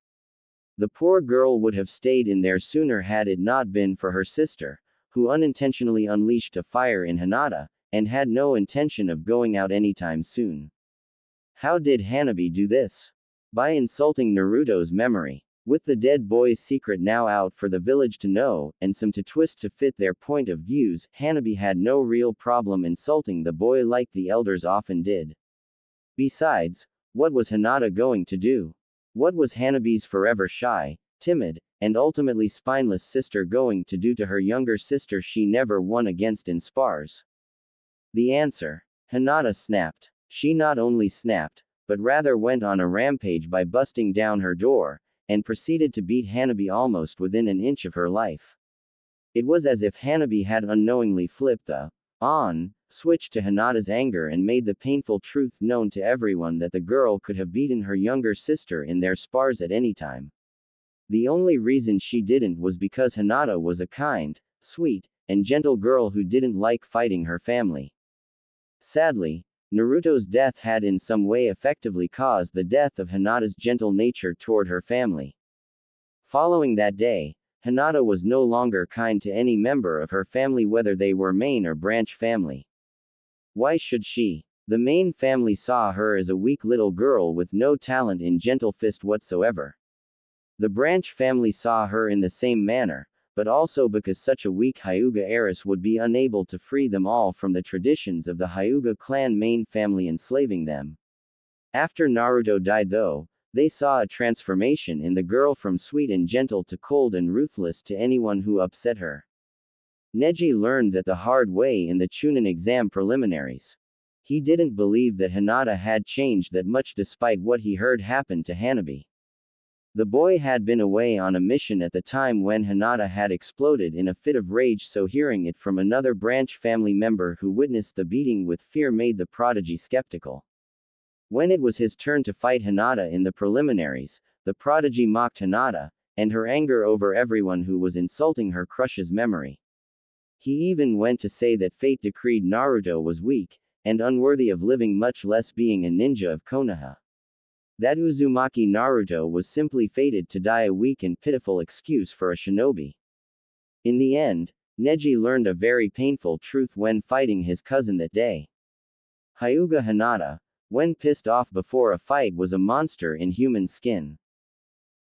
The poor girl would have stayed in there sooner had it not been for her sister, who unintentionally unleashed a fire in Hinata, and had no intention of going out anytime soon. How did Hanabi do this? By insulting Naruto's memory. With the dead boy's secret now out for the village to know, and some to twist to fit their point of views, Hanabi had no real problem insulting the boy like the elders often did. Besides, what was Hinata going to do? What was Hanabi's forever shy, timid, and ultimately spineless sister going to do to her younger sister she never won against in spars? The answer. Hinata snapped. She not only snapped, but rather went on a rampage by busting down her door, and proceeded to beat Hanabi almost within an inch of her life. It was as if Hanabi had unknowingly flipped the on switch to Hinata's anger and made the painful truth known to everyone that the girl could have beaten her younger sister in their spars at any time. The only reason she didn't was because Hinata was a kind, sweet, and gentle girl who didn't like fighting her family. Sadly, Naruto's death had in some way effectively caused the death of Hinata's gentle nature toward her family. Following that day, Hinata was no longer kind to any member of her family, whether they were main or branch family. Why should she? The main family saw her as a weak little girl with no talent in gentle fist whatsoever. The branch family saw her in the same manner, but also because such a weak Hyuga heiress would be unable to free them all from the traditions of the Hyuga clan main family enslaving them. After Naruto died though, they saw a transformation in the girl from sweet and gentle to cold and ruthless to anyone who upset her. Neji learned that the hard way in the Chunin exam preliminaries. He didn't believe that Hinata had changed that much despite what he heard happened to Hanabi. The boy had been away on a mission at the time when Hinata had exploded in a fit of rage, so hearing it from another branch family member who witnessed the beating with fear made the prodigy skeptical. When it was his turn to fight Hinata in the preliminaries, the prodigy mocked Hinata, and her anger over everyone who was insulting her crushes memory. He even went to say that fate decreed Naruto was weak, and unworthy of living, much less being a ninja of Konoha. That Uzumaki Naruto was simply fated to die, a weak and pitiful excuse for a shinobi. In the end, Neji learned a very painful truth when fighting his cousin that day. Hyuga Hinata, when pissed off before a fight, was a monster in human skin.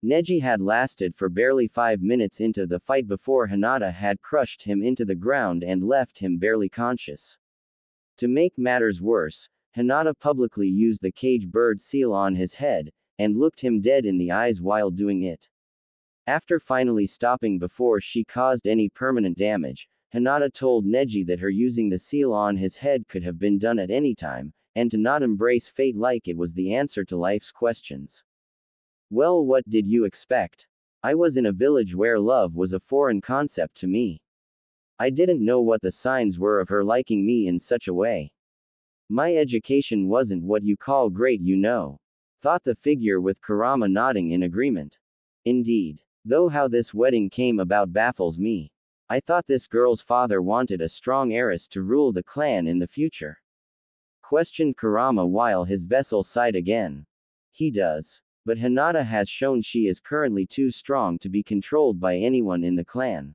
Neji had lasted for barely 5 minutes into the fight before Hinata had crushed him into the ground and left him barely conscious. To make matters worse, Hinata publicly used the cage bird seal on his head, and looked him dead in the eyes while doing it. After finally stopping before she caused any permanent damage, Hinata told Neji that her using the seal on his head could have been done at any time, and to not embrace fate like it was the answer to life's questions. Well, what did you expect? I was in a village where love was a foreign concept to me. I didn't know what the signs were of her liking me in such a way. My education wasn't what you call great, you know. Thought the figure, with Kurama nodding in agreement. Indeed. Though how this wedding came about baffles me. I thought this girl's father wanted a strong heiress to rule the clan in the future. Questioned Kurama while his vessel sighed again. He does. But Hinata has shown she is currently too strong to be controlled by anyone in the clan.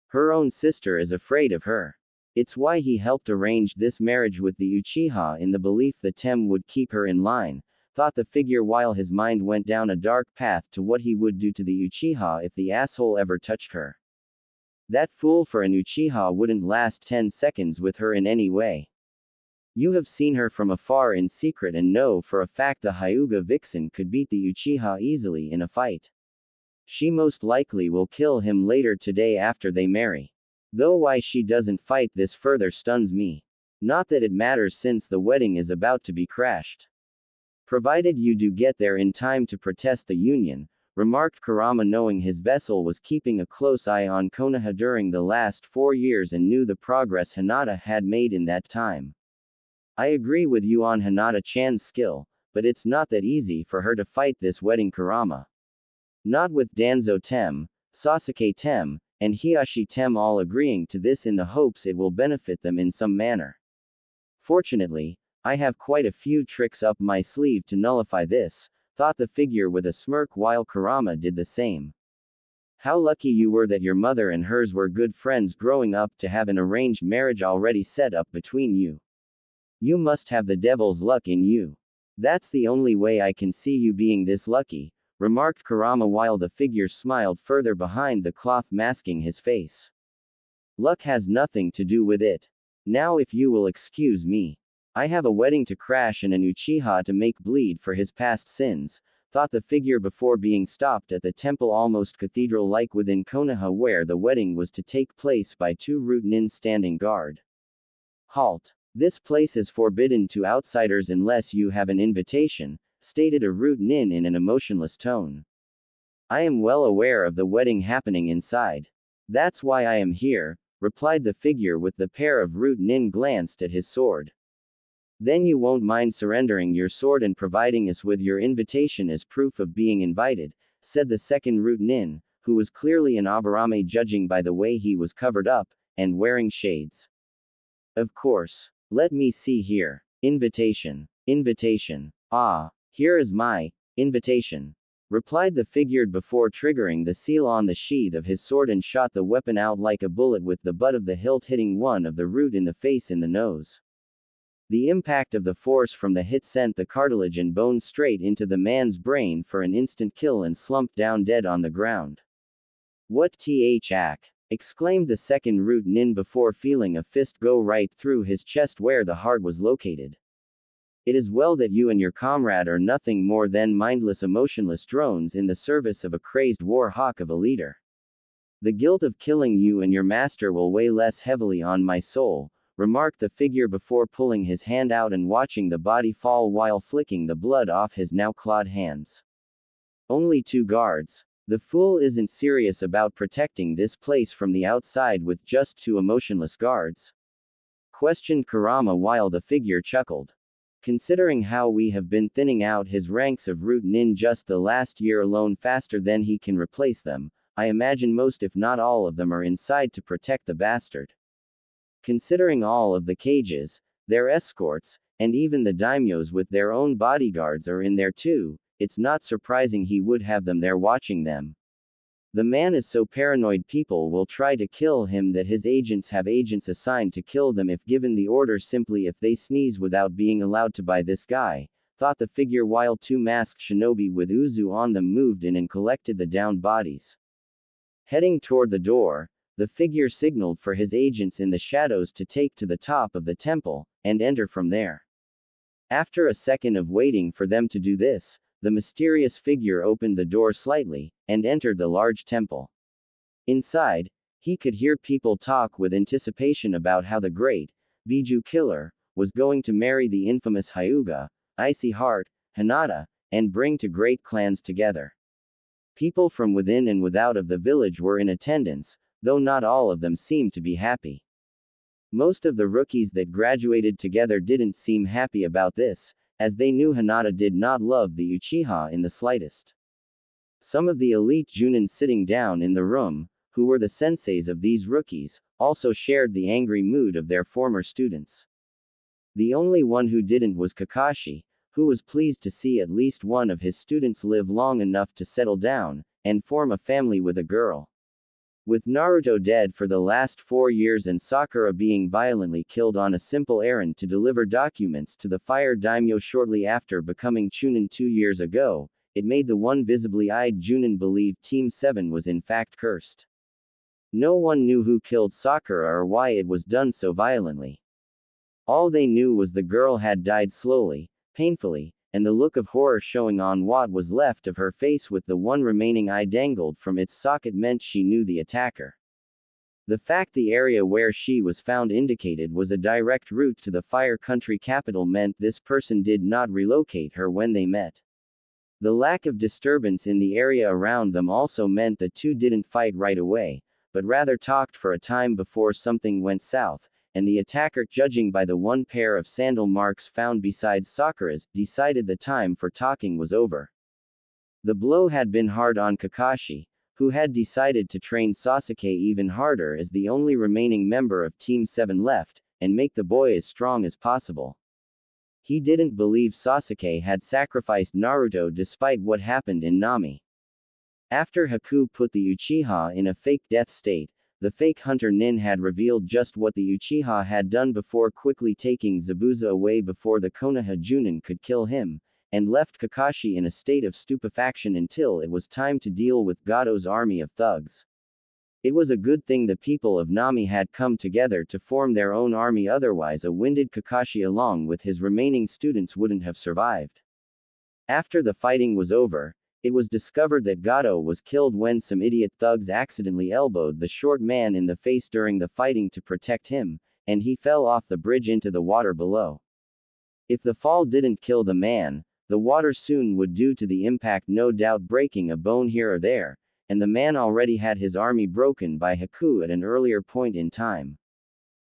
Her own sister is afraid of her. It's why he helped arrange this marriage with the Uchiha in the belief that Tem would keep her in line, thought the figure while his mind went down a dark path to what he would do to the Uchiha if the asshole ever touched her. That fool for an Uchiha wouldn't last 10 seconds with her in any way. You have seen her from afar in secret and know for a fact the Hyuga vixen could beat the Uchiha easily in a fight. She most likely will kill him later today after they marry. Though why she doesn't fight this further stuns me. Not that it matters since the wedding is about to be crashed. Provided you do get there in time to protest the union, remarked Kurama, knowing his vessel was keeping a close eye on Konoha during the last 4 years and knew the progress Hinata had made in that time. I agree with you on Hinata-chan's skill, but it's not that easy for her to fight this wedding, Kurama. Not with Danzo Tem, Sasuke Tem, and Hiyashi Tem all agreeing to this in the hopes it will benefit them in some manner. Fortunately, I have quite a few tricks up my sleeve to nullify this, thought the figure with a smirk while Kurama did the same. How lucky you were that your mother and hers were good friends growing up to have an arranged marriage already set up between you. You must have the devil's luck in you. That's the only way I can see you being this lucky, remarked Kurama while the figure smiled further behind the cloth masking his face. Luck has nothing to do with it. Now if you will excuse me. I have a wedding to crash and an Uchiha to make bleed for his past sins, thought the figure before being stopped at the temple almost cathedral-like within Konoha where the wedding was to take place by 2 root nin standing guard. Halt. This place is forbidden to outsiders unless you have an invitation, stated a root nin in an emotionless tone. I am well aware of the wedding happening inside. That's why I am here, replied the figure with the pair of root nin glanced at his sword. Then you won't mind surrendering your sword and providing us with your invitation as proof of being invited, said the second root nin, who was clearly an Aburame judging by the way he was covered up, and wearing shades. Of course. Let me see here. Invitation. Invitation. Ah, here is my invitation, replied the figure before triggering the seal on the sheath of his sword and shot the weapon out like a bullet with the butt of the hilt hitting one of the root in the face in the nose. The impact of the force from the hit sent the cartilage and bone straight into the man's brain for an instant kill and slumped down dead on the ground. What the exclaimed the second root nin before feeling a fist go right through his chest where the heart was located. It is well that you and your comrade are nothing more than mindless emotionless drones in the service of a crazed war hawk of a leader. The guilt of killing you and your master will weigh less heavily on my soul, remarked the figure before pulling his hand out and watching the body fall while flicking the blood off his now clawed hands. Only 2 guards. The fool isn't serious about protecting this place from the outside with just 2 emotionless guards? Questioned Kurama while the figure chuckled. Considering how we have been thinning out his ranks of root nin just the last year alone faster than he can replace them, I imagine most if not all of them are inside to protect the bastard. Considering all of the cages, their escorts, and even the daimyos with their own bodyguards are in there too, it's not surprising he would have them there watching them. The man is so paranoid people will try to kill him that his agents have agents assigned to kill them if given the order simply if they sneeze without being allowed to by this guy, thought the figure while 2 masked shinobi with Uzu on them moved in and collected the downed bodies. Heading toward the door, the figure signaled for his agents in the shadows to take to the top of the temple, and enter from there. After a second of waiting for them to do this, the mysterious figure opened the door slightly, and entered the large temple. Inside, he could hear people talk with anticipation about how the great Biju killer was going to marry the infamous Hyuga, Icy Heart, Hinata, and bring 2 great clans together. People from within and without of the village were in attendance, though not all of them seemed to be happy. Most of the rookies that graduated together didn't seem happy about this, as they knew Hinata did not love the Uchiha in the slightest. Some of the elite Junin sitting down in the room, who were the senseis of these rookies, also shared the angry mood of their former students. The only one who didn't was Kakashi, who was pleased to see at least one of his students live long enough to settle down, and form a family with a girl. With Naruto dead for the last 4 years and Sakura being violently killed on a simple errand to deliver documents to the Fire Daimyo shortly after becoming Chunin 2 years ago, it made the one visibly eyed Junin believe Team 7 was in fact cursed. No one knew who killed Sakura or why it was done so violently. All they knew was the girl had died slowly, painfully, and the look of horror showing on what was left of her face with the one remaining eye dangled from its socket meant she knew the attacker. The fact the area where she was found indicated was a direct route to the Fire Country capital meant this person did not relocate her when they met. The lack of disturbance in the area around them also meant the 2 didn't fight right away, but rather talked for a time before something went south, and the attacker, judging by the 1 pair of sandal marks found beside Sakura's, decided the time for talking was over. The blow had been hard on Kakashi, who had decided to train Sasuke even harder as the only remaining member of Team 7 left, and make the boy as strong as possible. He didn't believe Sasuke had sacrificed Naruto despite what happened in Nami. After Haku put the Uchiha in a fake death state, the fake hunter Nin had revealed just what the Uchiha had done before quickly taking Zabuza away before the Konoha Junin could kill him, and left Kakashi in a state of stupefaction until it was time to deal with Gado's army of thugs. It was a good thing the people of Nami had come together to form their own army, otherwise a winded Kakashi along with his remaining students wouldn't have survived. After the fighting was over, it was discovered that Gado was killed when some idiot thugs accidentally elbowed the short man in the face during the fighting to protect him, and he fell off the bridge into the water below. If the fall didn't kill the man, the water soon would due to the impact no doubt breaking a bone here or there, and the man already had his army broken by Haku at an earlier point in time.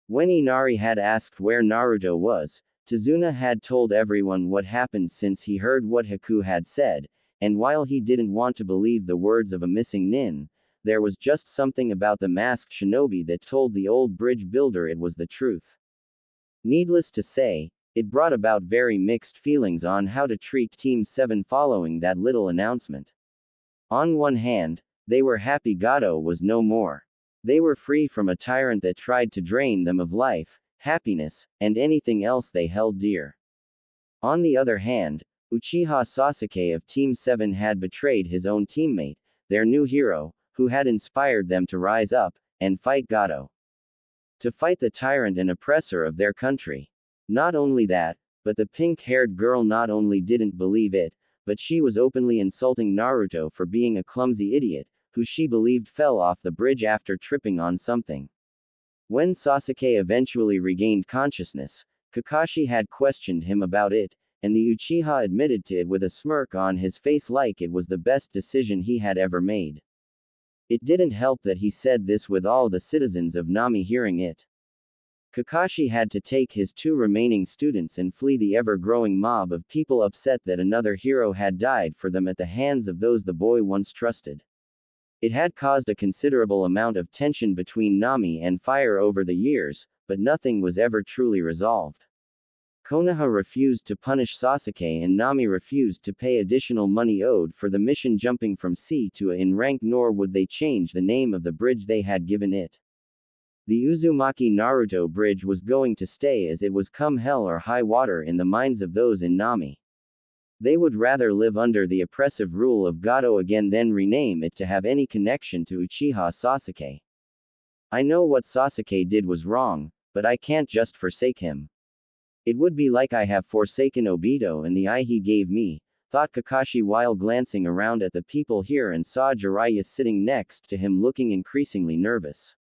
When Inari had asked where Naruto was, Tazuna had told everyone what happened since he heard what Haku had said, and while he didn't want to believe the words of a missing nin, there was just something about the masked shinobi that told the old bridge builder it was the truth. Needless to say, it brought about very mixed feelings on how to treat Team 7 following that little announcement. On one hand, they were happy Gato was no more. They were free from a tyrant that tried to drain them of life, happiness, and anything else they held dear. On the other hand, Uchiha Sasuke of Team 7 had betrayed his own teammate, their new hero, who had inspired them to rise up and fight Gato. To fight the tyrant and oppressor of their country. Not only that, but the pink-haired girl not only didn't believe it, but she was openly insulting Naruto for being a clumsy idiot, who she believed fell off the bridge after tripping on something. When Sasuke eventually regained consciousness, Kakashi had questioned him about it, and the Uchiha admitted to it with a smirk on his face like it was the best decision he had ever made. It didn't help that he said this with all the citizens of Nami hearing it. Kakashi had to take his 2 remaining students and flee the ever-growing mob of people upset that another hero had died for them at the hands of those the boy once trusted. It had caused a considerable amount of tension between Nami and Fire over the years, but nothing was ever truly resolved. Konoha refused to punish Sasuke and Nami refused to pay additional money owed for the mission jumping from C to A in rank, nor would they change the name of the bridge they had given it. The Uzumaki Naruto bridge was going to stay as it was come hell or high water in the minds of those in Nami. They would rather live under the oppressive rule of Gato again than rename it to have any connection to Uchiha Sasuke. I know what Sasuke did was wrong, but I can't just forsake him. It would be like I have forsaken Obito and the eye he gave me, thought Kakashi while glancing around at the people here and saw Jiraiya sitting next to him looking increasingly nervous.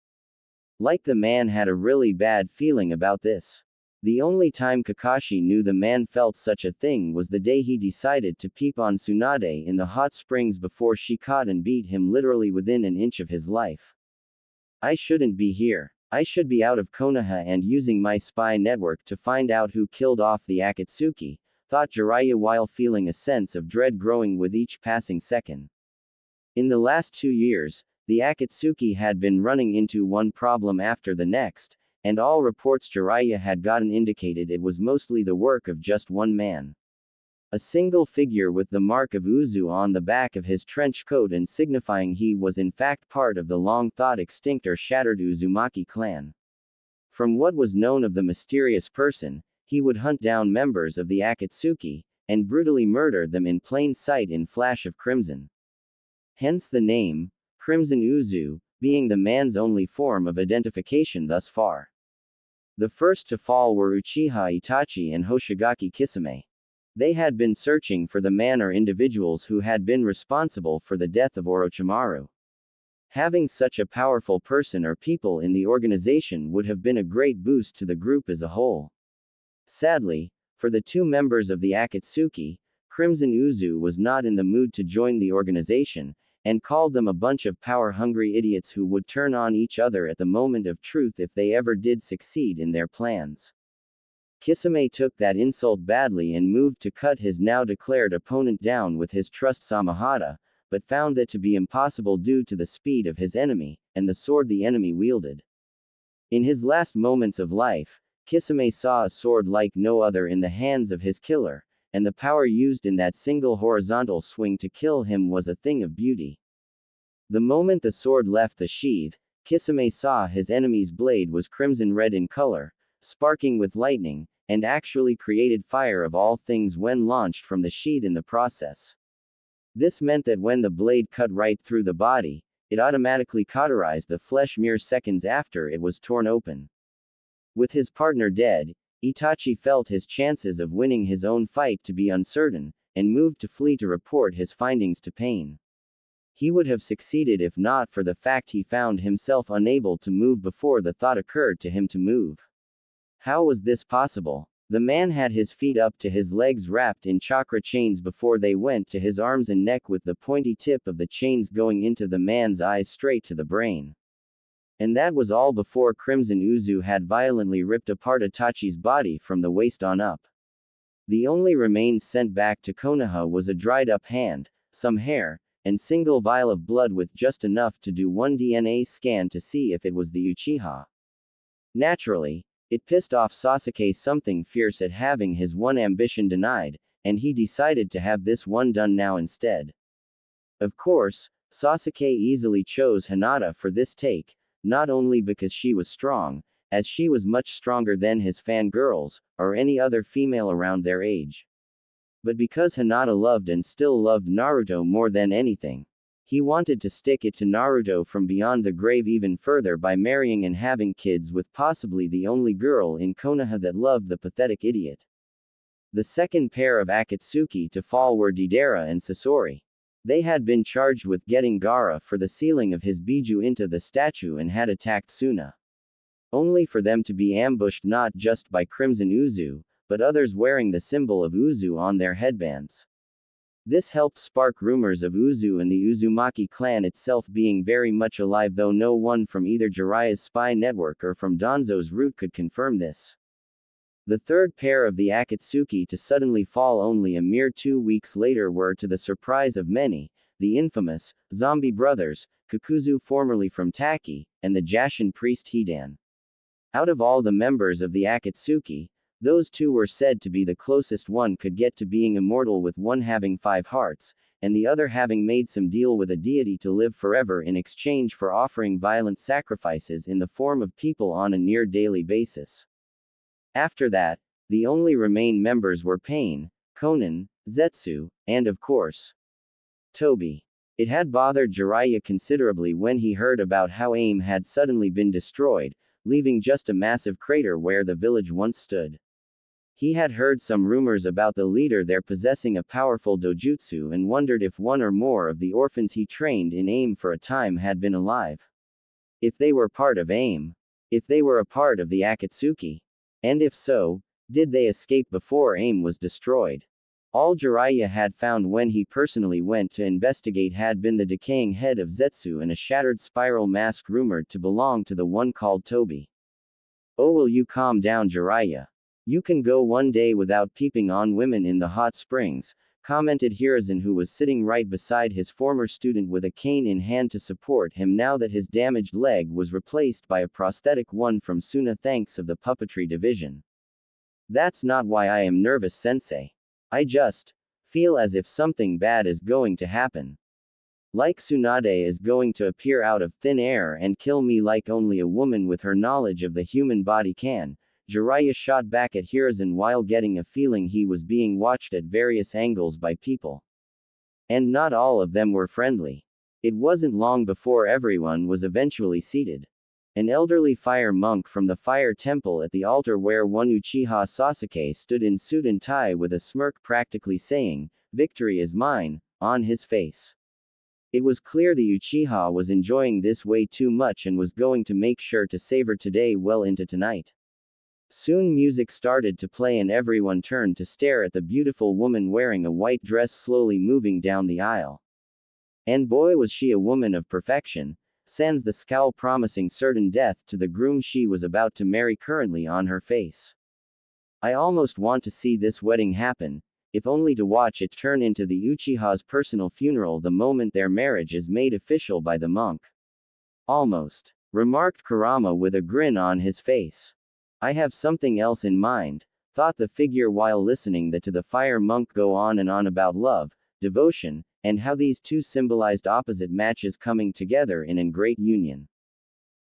Like the man had a really bad feeling about this. The only time Kakashi knew the man felt such a thing was the day he decided to peep on Tsunade in the hot springs before she caught and beat him literally within an inch of his life. I shouldn't be here. I should be out of Konoha and using my spy network to find out who killed off the Akatsuki, thought Jiraiya while feeling a sense of dread growing with each passing second. In the last 2 years, the Akatsuki had been running into one problem after the next, and all reports Jiraiya had gotten indicated it was mostly the work of just one man. A single figure with the mark of Uzu on the back of his trench coat and signifying he was in fact part of the long-thought extinct or shattered Uzumaki clan. From what was known of the mysterious person, he would hunt down members of the Akatsuki, and brutally murder them in plain sight in flash of crimson. Hence the name, Crimson Uzu, being the man's only form of identification thus far. The first to fall were Uchiha Itachi and Hoshigaki Kisame. They had been searching for the man or individuals who had been responsible for the death of Orochimaru. Having such a powerful person or people in the organization would have been a great boost to the group as a whole. Sadly, for the 2 members of the Akatsuki, Crimson Uzu was not in the mood to join the organization, and called them a bunch of power-hungry idiots who would turn on each other at the moment of truth if they ever did succeed in their plans. Kisame took that insult badly and moved to cut his now declared opponent down with his trust Samahata, but found that to be impossible due to the speed of his enemy, and the sword the enemy wielded. In his last moments of life, Kisame saw a sword like no other in the hands of his killer, and the power used in that single horizontal swing to kill him was a thing of beauty. The moment the sword left the sheath, Kisame saw his enemy's blade was crimson red in color, sparking with lightning, and actually created fire of all things when launched from the sheath in the process. This meant that when the blade cut right through the body, it automatically cauterized the flesh mere seconds after it was torn open. With his partner dead, Itachi felt his chances of winning his own fight to be uncertain, and moved to flee to report his findings to Pain. He would have succeeded if not for the fact he found himself unable to move before the thought occurred to him to move. How was this possible? The man had his feet up to his legs wrapped in chakra chains before they went to his arms and neck, with the pointy tip of the chains going into the man's eyes straight to the brain. And that was all before Crimson Uzu had violently ripped apart Itachi's body from the waist on up. The only remains sent back to Konoha was a dried up hand, some hair, and single vial of blood with just enough to do one DNA scan to see if it was the Uchiha. Naturally, it pissed off Sasuke something fierce at having his one ambition denied, and he decided to have this one done now instead. Of course, Sasuke easily chose Hinata for this take, not only because she was strong, as she was much stronger than his fangirls, or any other female around their age, but because Hinata loved and still loved Naruto more than anything. He wanted to stick it to Naruto from beyond the grave even further by marrying and having kids with possibly the only girl in Konoha that loved the pathetic idiot. The second pair of Akatsuki to fall were Deidara and Sasori. They had been charged with getting Gaara for the sealing of his Biju into the statue and had attacked Suna, only for them to be ambushed not just by Crimson Uzu, but others wearing the symbol of Uzu on their headbands. This helped spark rumors of Uzu and the Uzumaki clan itself being very much alive, though no one from either Jiraiya's spy network or from Danzo's route could confirm this. The third pair of the Akatsuki to suddenly fall only a mere 2 weeks later were, to the surprise of many, the infamous zombie brothers, Kakuzu, formerly from Taki, and the Jashin priest Hidan. Out of all the members of the Akatsuki, those two were said to be the closest one could get to being immortal, with one having 5 hearts, and the other having made some deal with a deity to live forever in exchange for offering violent sacrifices in the form of people on a near daily basis. After that, the only remain members were Pain, Conan, Zetsu, and of course, Toby. It had bothered Jiraiya considerably when he heard about how AIM had suddenly been destroyed, leaving just a massive crater where the village once stood. He had heard some rumors about the leader there possessing a powerful dojutsu and wondered if one or more of the orphans he trained in AIM for a time had been alive. If they were part of AIM. If they were a part of the Akatsuki. And if so, did they escape before AIM was destroyed? All Jiraiya had found when he personally went to investigate had been the decaying head of Zetsu and a shattered spiral mask rumored to belong to the one called Toby. Oh, will you calm down, Jiraiya? You can go one day without peeping on women in the hot springs, commented Hiruzen, who was sitting right beside his former student with a cane in hand to support him now that his damaged leg was replaced by a prosthetic one from Suna thanks of the puppetry division. That's not why I am nervous, sensei. I just feel as if something bad is going to happen. Like Tsunade is going to appear out of thin air and kill me like only a woman with her knowledge of the human body can. Jiraiya shot back at Hiruzen while getting a feeling he was being watched at various angles by people. And not all of them were friendly. It wasn't long before everyone was eventually seated. An elderly fire monk from the fire temple at the altar where one Uchiha Sasuke stood in suit and tie with a smirk, practically saying, "Victory is mine," on his face. It was clear the Uchiha was enjoying this way too much and was going to make sure to savor today well into tonight. Soon music started to play and everyone turned to stare at the beautiful woman wearing a white dress slowly moving down the aisle. And boy was she a woman of perfection, sans the scowl promising certain death to the groom she was about to marry currently on her face. I almost want to see this wedding happen, if only to watch it turn into the Uchiha's personal funeral the moment their marriage is made official by the monk. Almost, remarked Kurama with a grin on his face. I have something else in mind, thought the figure while listening to the fire monk go on and on about love, devotion, and how these two symbolized opposite matches coming together in a great union.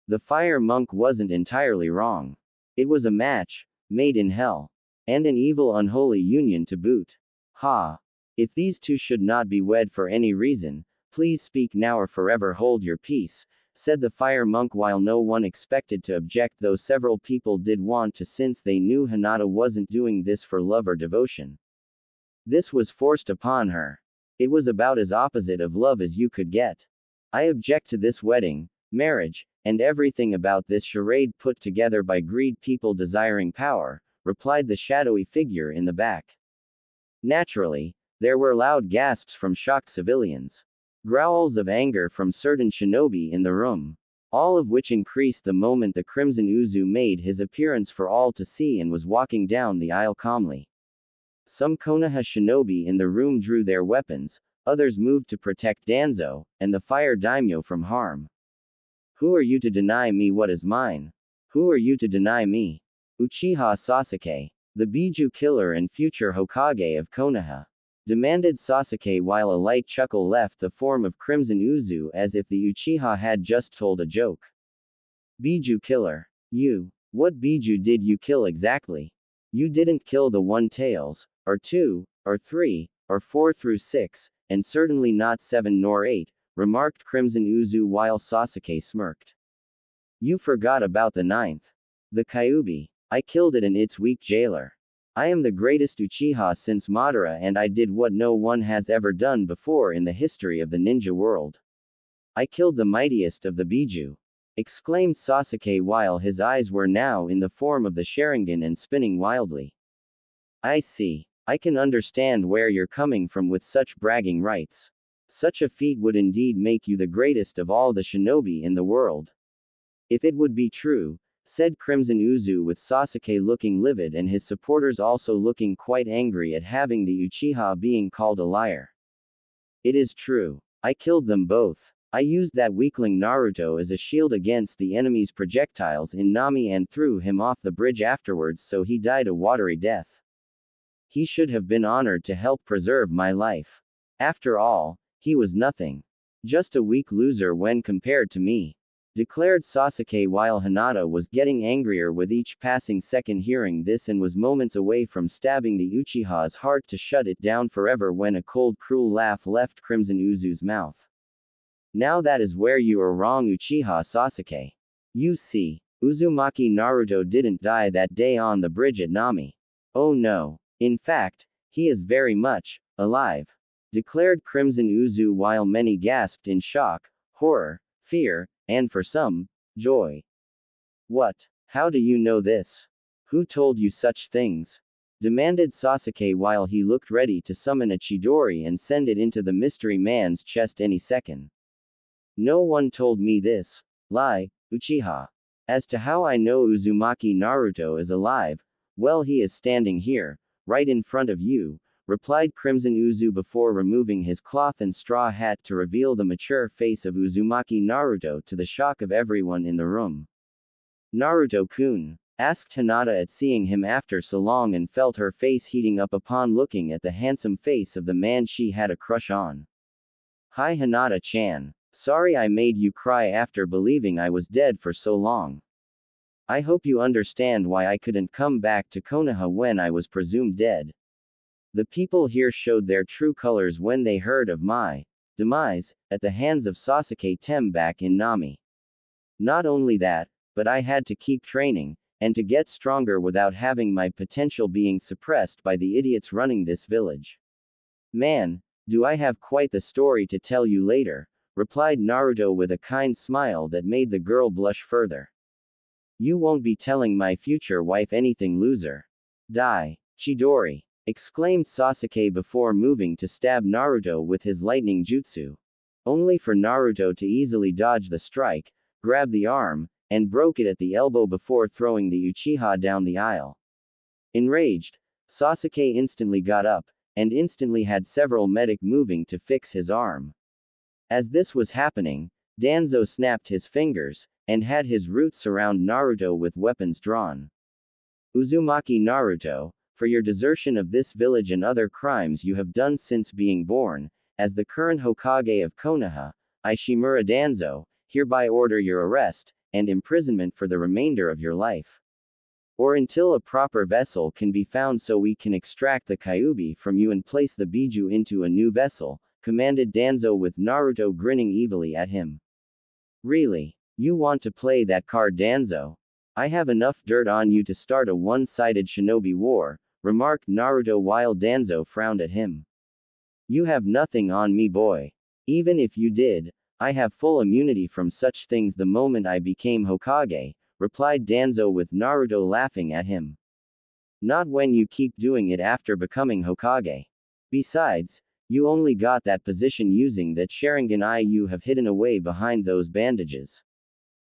The fire monk wasn't entirely wrong. It was a match, made in hell. And an evil unholy union to boot. Ha! If these two should not be wed for any reason, please speak now or forever hold your peace, said the fire monk while no one expected to object, though several people did want to since they knew Hinata wasn't doing this for love or devotion. This was forced upon her. It was about as opposite of love as you could get. I object to this wedding, marriage, and everything about this charade put together by greed, people desiring power, replied the shadowy figure in the back. Naturally, there were loud gasps from shocked civilians. Growls of anger from certain shinobi in the room. All of which increased the moment the Crimson Uzu made his appearance for all to see and was walking down the aisle calmly. Some Konoha shinobi in the room drew their weapons, others moved to protect Danzo, and the fire daimyo from harm. Who are you to deny me what is mine? Who are you to deny me? Uchiha Sasuke, the Biju killer and future Hokage of Konoha, demanded Sasuke while a light chuckle left the form of Crimson Uzu as if the Uchiha had just told a joke. Biju killer. You. What Biju did you kill exactly? You didn't kill the 1 tails, or 2, or 3, or 4 through 6, and certainly not 7 nor 8, remarked Crimson Uzu while Sasuke smirked. You forgot about the 9th. The Kyuubi. I killed it and its weak jailer. I am the greatest Uchiha since Madara and I did what no one has ever done before in the history of the ninja world. I killed the mightiest of the Biju, exclaimed Sasuke while his eyes were now in the form of the Sharingan and spinning wildly. I see. I can understand where you're coming from with such bragging rights. Such a feat would indeed make you the greatest of all the shinobi in the world. If it would be true, said Crimson Uzu with Sasuke looking livid and his supporters also looking quite angry at having the Uchiha being called a liar. It is true. I killed them both. I used that weakling Naruto as a shield against the enemy's projectiles in Nami and threw him off the bridge afterwards so he died a watery death. He should have been honored to help preserve my life. After all, he was nothing. Just a weak loser when compared to me, declared Sasuke while Hinata was getting angrier with each passing second. Hearing this and was moments away from stabbing the Uchiha's heart to shut it down forever when a cold cruel laugh left Crimson Uzu's mouth. Now that is where you are wrong, Uchiha Sasuke. You see, Uzumaki Naruto didn't die that day on the bridge at Nami. Oh no. In fact, he is very much alive, declared Crimson Uzu while many gasped in shock, horror, fear, and for some, joy. What? How do you know this? Who told you such things? Demanded Sasuke while he looked ready to summon a Chidori and send it into the mystery man's chest any second. No one told me this. Lie, Uchiha. As to how I know Uzumaki Naruto is alive, well, he is standing here, right in front of you, replied Crimson Uzu before removing his cloth and straw hat to reveal the mature face of Uzumaki Naruto to the shock of everyone in the room. Naruto-kun? Asked Hinata at seeing him after so long and felt her face heating up upon looking at the handsome face of the man she had a crush on. Hi Hinata-chan. Sorry I made you cry after believing I was dead for so long. I hope you understand why I couldn't come back to Konoha when I was presumed dead. The people here showed their true colors when they heard of my demise at the hands of Sasuke Tem back in Nami. Not only that, but I had to keep training, and to get stronger without having my potential being suppressed by the idiots running this village. Man, do I have quite the story to tell you later, replied Naruto with a kind smile that made the girl blush further. You won't be telling my future wife anything, loser. Die, Chidori, exclaimed Sasuke before moving to stab Naruto with his lightning jutsu. Only for Naruto to easily dodge the strike, grab the arm, and broke it at the elbow before throwing the Uchiha down the aisle. Enraged, Sasuke instantly got up, and instantly had several medic moving to fix his arm. As this was happening, Danzo snapped his fingers, and had his roots surround Naruto with weapons drawn. Uzumaki Naruto, for your desertion of this village and other crimes you have done since being born, as the current Hokage of Konoha, I Shimura Danzo, hereby order your arrest, and imprisonment for the remainder of your life. Or until a proper vessel can be found so we can extract the Kyuubi from you and place the Biju into a new vessel, commanded Danzo with Naruto grinning evilly at him. Really? You want to play that card, Danzo? I have enough dirt on you to start a one-sided shinobi war, remarked Naruto while Danzo frowned at him. You have nothing on me, boy. Even if you did, I have full immunity from such things the moment I became Hokage, replied Danzo with Naruto laughing at him. Not when you keep doing it after becoming Hokage. Besides, you only got that position using that Sharingan eye you have hidden away behind those bandages.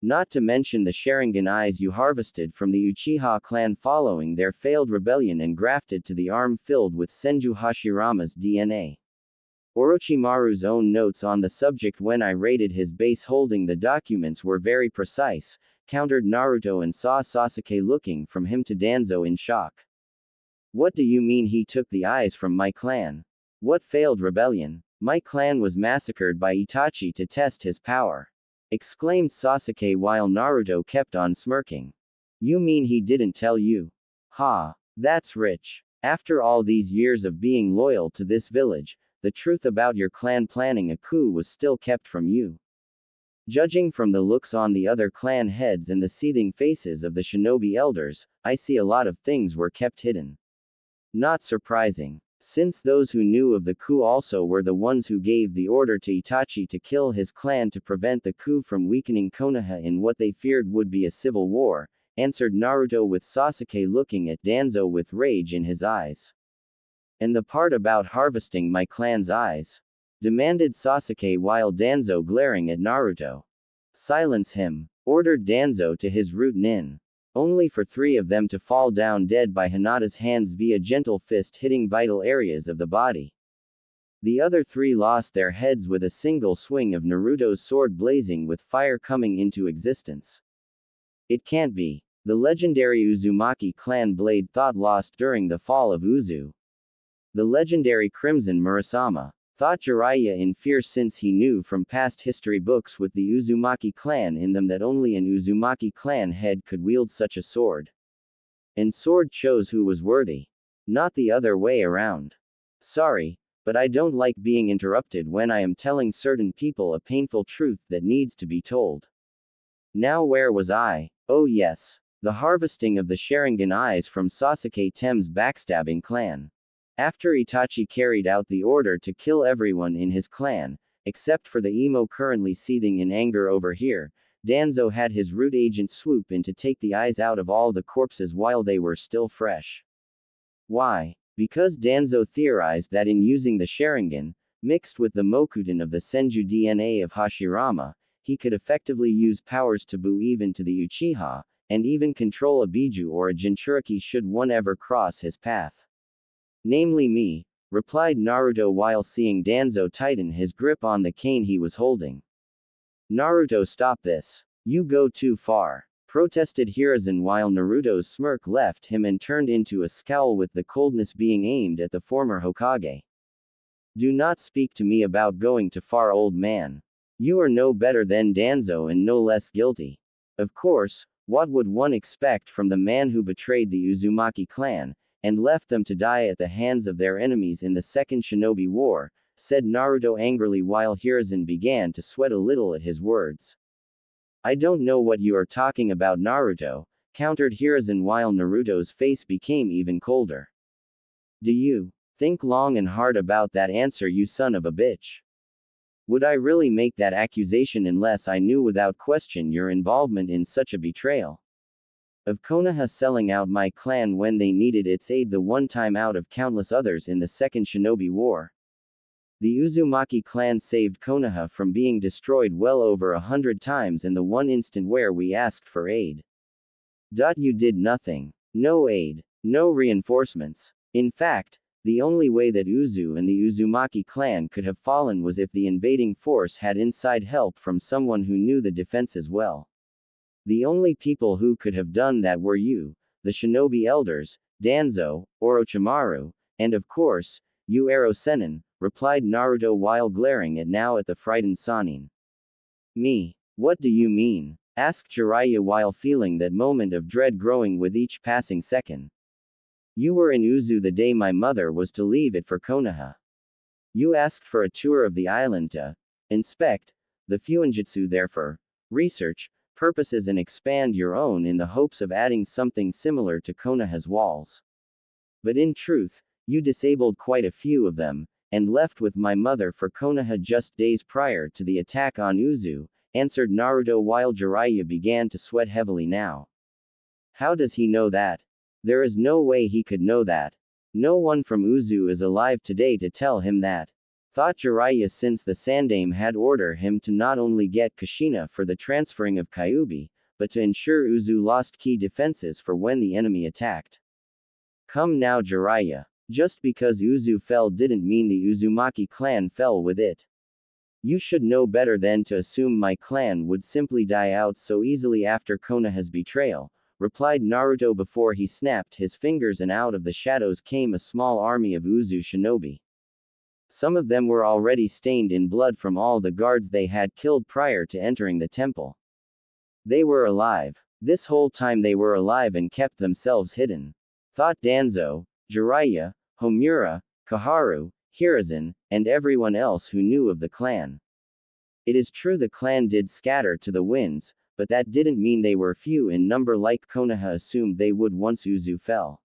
Not to mention the Sharingan eyes you harvested from the Uchiha clan following their failed rebellion and grafted to the arm filled with Senju Hashirama's DNA. Orochimaru's own notes on the subject when I raided his base holding the documents were very precise, countered Naruto and saw Sasuke looking from him to Danzo in shock. What do you mean he took the eyes from my clan? What failed rebellion? My clan was massacred by Itachi to test his power, exclaimed Sasuke while Naruto kept on smirking. You mean he didn't tell you? Ha, that's rich. After all these years of being loyal to this village, the truth about your clan planning a coup was still kept from you. Judging from the looks on the other clan heads and the seething faces of the shinobi elders, I see a lot of things were kept hidden. Not surprising, since those who knew of the coup also were the ones who gave the order to Itachi to kill his clan to prevent the coup from weakening Konoha in what they feared would be a civil war, answered Naruto with Sasuke looking at Danzo with rage in his eyes. And the part about harvesting my clan's eyes? Demanded Sasuke while Danzo glaring at Naruto. Silence him, ordered Danzo to his root nin. Only for 3 of them to fall down dead by Hinata's hands via gentle fist hitting vital areas of the body. The other 3 lost their heads with a single swing of Naruto's sword blazing with fire coming into existence. It can't be. The legendary Uzumaki clan blade thought lost during the fall of Uzu. The legendary Crimson Murasama, thought Jiraiya in fear since he knew from past history books with the Uzumaki clan in them that only an Uzumaki clan head could wield such a sword. And sword chose who was worthy. Not the other way around. Sorry, but I don't like being interrupted when I am telling certain people a painful truth that needs to be told. Now where was I? Oh yes. The harvesting of the Sharingan eyes from Sasuke Tem's backstabbing clan. After Itachi carried out the order to kill everyone in his clan, except for the emo currently seething in anger over here, Danzo had his root agent swoop in to take the eyes out of all the corpses while they were still fresh. Why? Because Danzo theorized that in using the Sharingan, mixed with the Mokuton of the Senju DNA of Hashirama, he could effectively use powers taboo even to the Uchiha, and even control a Biju or a Jinchuriki should one ever cross his path. Namely me, replied Naruto while seeing Danzo tighten his grip on the cane he was holding. Naruto, stop this. You go too far, protested Hiruzen while Naruto's smirk left him and turned into a scowl with the coldness being aimed at the former Hokage. Do not speak to me about going too far, old man. You are no better than Danzo and no less guilty. Of course, what would one expect from the man who betrayed the Uzumaki clan, and left them to die at the hands of their enemies in the Second Shinobi War, said Naruto angrily while Hiruzen began to sweat a little at his words. I don't know what you are talking about, Naruto, countered Hiruzen while Naruto's face became even colder. Do you think long and hard about that answer, you son of a bitch? Would I really make that accusation unless I knew without question your involvement in such a betrayal? Of Konoha selling out my clan when they needed its aid the one time out of countless others in the Second Shinobi War. The Uzumaki clan saved Konoha from being destroyed well over 100 times in the one instant where we asked for aid. You did nothing. No aid. No reinforcements. In fact, the only way that Uzu and the Uzumaki clan could have fallen was if the invading force had inside help from someone who knew the defenses well. The only people who could have done that were you, the shinobi elders, Danzo, Orochimaru, and of course, you Ero Sennin, replied Naruto while glaring at the frightened Sannin. Me? What do you mean? Asked Jiraiya while feeling that moment of dread growing with each passing second. You were in Uzu the day my mother was to leave it for Konoha. You asked for a tour of the island to inspect the Fuinjutsu there for research purposes and expand your own in the hopes of adding something similar to Konoha's walls. But in truth, you disabled quite a few of them, and left with my mother for Konoha just days prior to the attack on Uzu, answered Naruto while Jiraiya began to sweat heavily now. How does he know that? There is no way he could know that. No one from Uzu is alive today to tell him that. Thought Jiraiya, since the Sandaime had ordered him to not only get Kushina for the transferring of Kyuubi, but to ensure Uzu lost key defenses for when the enemy attacked. Come now, Jiraiya. Just because Uzu fell didn't mean the Uzumaki clan fell with it. You should know better than to assume my clan would simply die out so easily after Konoha's betrayal, replied Naruto before he snapped his fingers, and out of the shadows came a small army of Uzu shinobi. Some of them were already stained in blood from all the guards they had killed prior to entering the temple. They were alive. This whole time they were alive and kept themselves hidden. Thought Danzo, Jiraiya, Homura, Koharu, Hiruzen, and everyone else who knew of the clan. It is true the clan did scatter to the winds, but that didn't mean they were few in number like Konoha assumed they would once Uzu fell.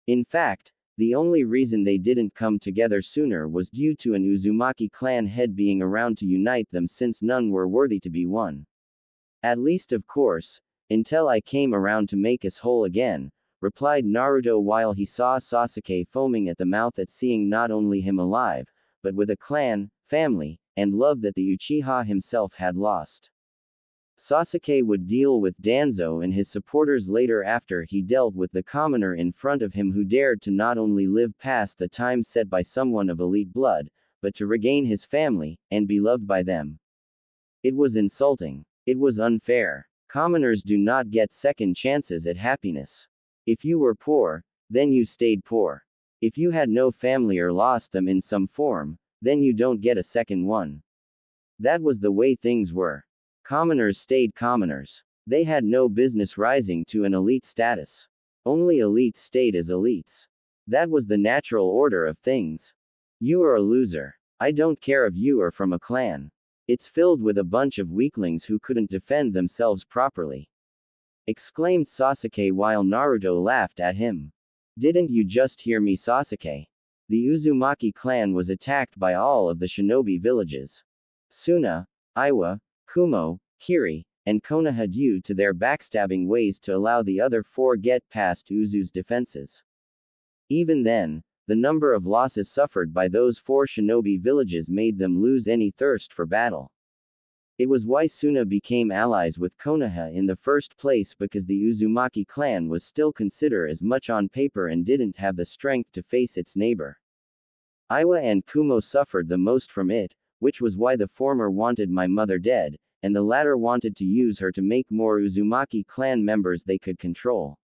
In fact, the only reason they didn't come together sooner was due to an Uzumaki clan head being around to unite them, since none were worthy to be one. At least, of course, until I came around to make us whole again, replied Naruto while he saw Sasuke foaming at the mouth at seeing not only him alive, but with a clan, family, and love that the Uchiha himself had lost. Sasuke would deal with Danzo and his supporters later after he dealt with the commoner in front of him who dared to not only live past the time set by someone of elite blood, but to regain his family, and be loved by them. It was insulting. It was unfair. Commoners do not get second chances at happiness. If you were poor, then you stayed poor. If you had no family or lost them in some form, then you don't get a second one. That was the way things were. Commoners stayed commoners. They had no business rising to an elite status. Only elites stayed as elites. That was the natural order of things. You are a loser. I don't care if you are from a clan. It's filled with a bunch of weaklings who couldn't defend themselves properly. Exclaimed Sasuke while Naruto laughed at him. Didn't you just hear me, Sasuke? The Uzumaki clan was attacked by all of the shinobi villages. Suna, Iwa, Kumo, Kiri, and Konoha due to their backstabbing ways to allow the other four get past Uzu's defenses. Even then, the number of losses suffered by those four shinobi villages made them lose any thirst for battle. It was why Suna became allies with Konoha in the first place, because the Uzumaki clan was still considered as much on paper and didn't have the strength to face its neighbor. Iwa and Kumo suffered the most from it, which was why the former wanted my mother dead, and the latter wanted to use her to make more Uzumaki clan members they could control.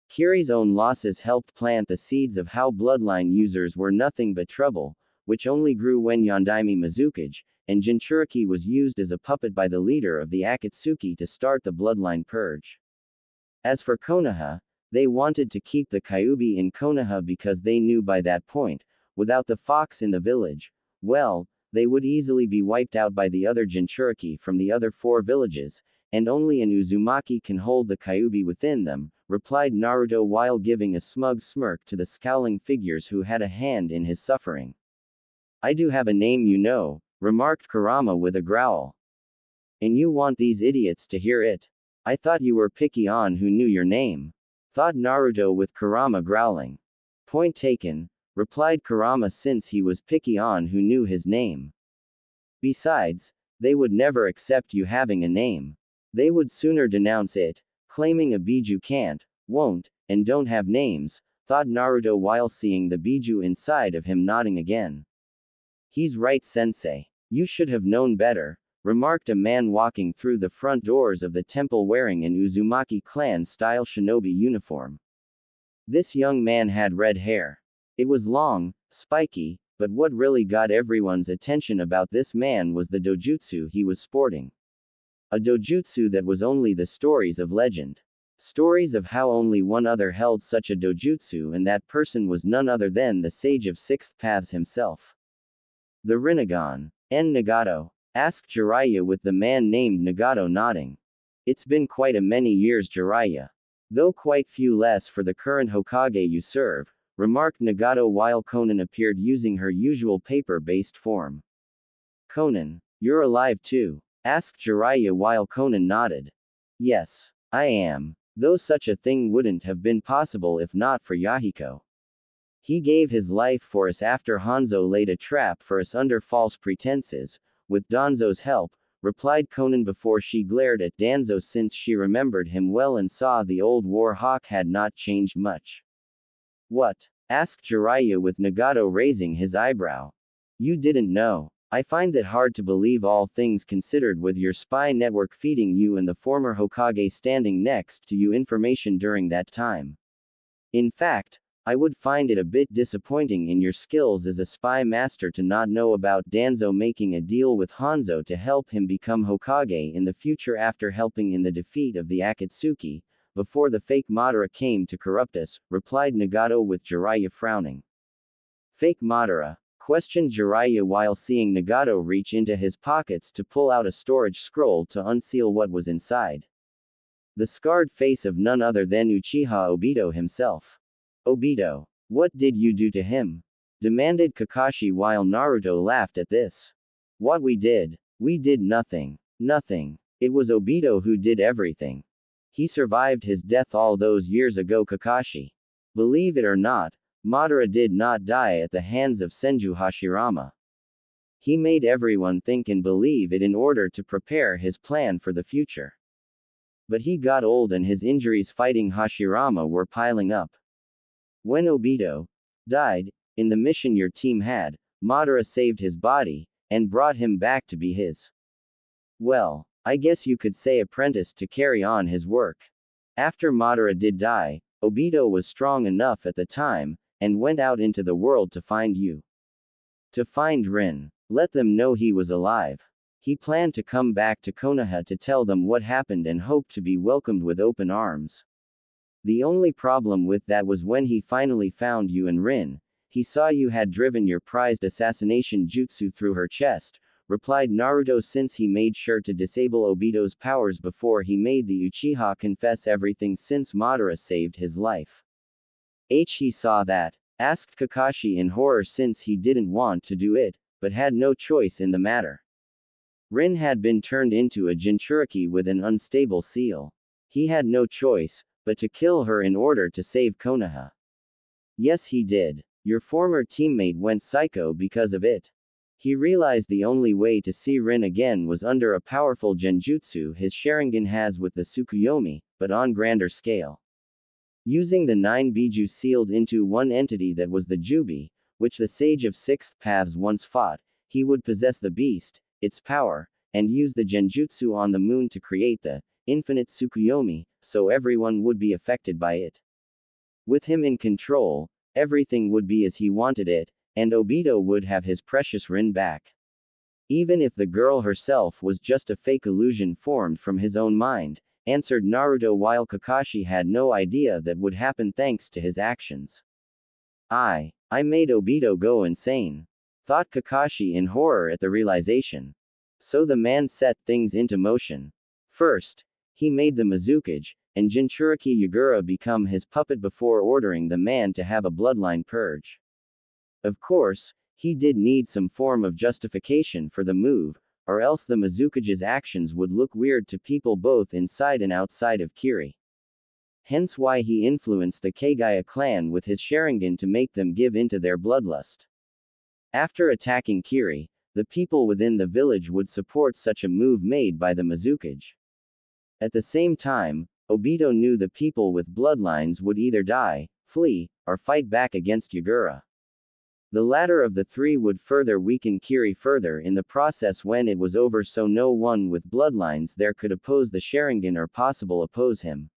Kiri's own losses helped plant the seeds of how bloodline users were nothing but trouble, which only grew when Yondaime Mizukage, and Jinchuriki was used as a puppet by the leader of the Akatsuki to start the bloodline purge. As for Konoha, they wanted to keep the Kyuubi in Konoha because they knew by that point, without the fox in the village, well, they would easily be wiped out by the other Jinchuriki from the other four villages, and only an Uzumaki can hold the Kyuubi within them, replied Naruto while giving a smug smirk to the scowling figures who had a hand in his suffering. I do have a name, you know, remarked Kurama with a growl. And you want these idiots to hear it? I thought you were picky on who knew your name. Thought Naruto with Kurama growling. Point taken, replied Kurama, since he was picky on who knew his name. Besides, they would never accept you having a name. They would sooner denounce it, claiming a Biju can't, won't, and don't have names, thought Naruto while seeing the Biju inside of him nodding again. He's right, sensei. You should have known better, remarked a man walking through the front doors of the temple wearing an Uzumaki clan-style shinobi uniform. This young man had red hair. It was long, spiky, but what really got everyone's attention about this man was the dojutsu he was sporting. A dojutsu that was only the stories of legend. Stories of how only one other held such a dojutsu, and that person was none other than the Sage of Sixth Paths himself. The Rinnegan. N. Nagato? Asked Jiraiya with the man named Nagato nodding. It's been quite a many years, Jiraiya. Though quite few less for the current Hokage you serve, remarked Nagato while Conan appeared using her usual paper-based form. Conan, you're alive too? Asked Jiraiya while Conan nodded. Yes, I am. Though such a thing wouldn't have been possible if not for Yahiko. He gave his life for us after Hanzo laid a trap for us under false pretenses, with Danzo's help, replied Conan before she glared at Danzo since she remembered him well and saw the old war hawk had not changed much. What? Asked Jiraiya with Nagato raising his eyebrow. You didn't know. I find it hard to believe all things considered with your spy network feeding you and the former Hokage standing next to you information during that time. In fact, I would find it a bit disappointing in your skills as a spy master to not know about Danzo making a deal with Hanzo to help him become Hokage in the future after helping in the defeat of the Akatsuki, before the fake Madara came to corrupt us, replied Nagato with Jiraiya frowning. Fake Madara? Questioned Jiraiya while seeing Nagato reach into his pockets to pull out a storage scroll to unseal what was inside. The scarred face of none other than Uchiha Obito himself. Obito, what did you do to him? Demanded Kakashi while Naruto laughed at this. What we did? We did nothing. Nothing. It was Obito who did everything. He survived his death all those years ago, Kakashi. Believe it or not, Madara did not die at the hands of Senju Hashirama. He made everyone think and believe it in order to prepare his plan for the future. But he got old and his injuries fighting Hashirama were piling up. When Obito died, in the mission your team had, Madara saved his body, and brought him back to be his. Well, I guess you could say apprentice to carry on his work. After Madara did die, Obito was strong enough at the time, and went out into the world to find you. To find Rin. Let them know he was alive. He planned to come back to Konoha to tell them what happened and hoped to be welcomed with open arms. The only problem with that was when he finally found you and Rin, he saw you had driven your prized assassination jutsu through her chest, replied Naruto since he made sure to disable Obito's powers before he made the Uchiha confess everything since Madara saved his life. He saw that? Asked Kakashi in horror since he didn't want to do it, but had no choice in the matter. Rin had been turned into a Jinchuriki with an unstable seal. He had no choice, but to kill her in order to save Konoha. Yes he did. Your former teammate went psycho because of it. He realized the only way to see Rin again was under a powerful genjutsu his Sharingan has with the Tsukuyomi, but on grander scale. Using the 9 Biju sealed into one entity that was the Jubi, which the Sage of Sixth Paths once fought, he would possess the beast, its power, and use the genjutsu on the moon to create the infinite Tsukuyomi, so everyone would be affected by it. With him in control, everything would be as he wanted it, and Obito would have his precious Rin back. Even if the girl herself was just a fake illusion formed from his own mind, answered Naruto while Kakashi had no idea that would happen thanks to his actions. I made Obito go insane. Thought Kakashi in horror at the realization. So the man set things into motion. First, he made the Mizukage, and Jinchuriki Yagura become his puppet before ordering the man to have a bloodline purge. Of course, he did need some form of justification for the move, or else the Mizukage's actions would look weird to people both inside and outside of Kiri. Hence why he influenced the Kagaya clan with his Sharingan to make them give into their bloodlust. After attacking Kiri, the people within the village would support such a move made by the Mizukage. At the same time, Obito knew the people with bloodlines would either die, flee, or fight back against Yagura. The latter of the three would further weaken Kiri further in the process when it was over, so no one with bloodlines there could oppose the Sharingan or possible oppose him.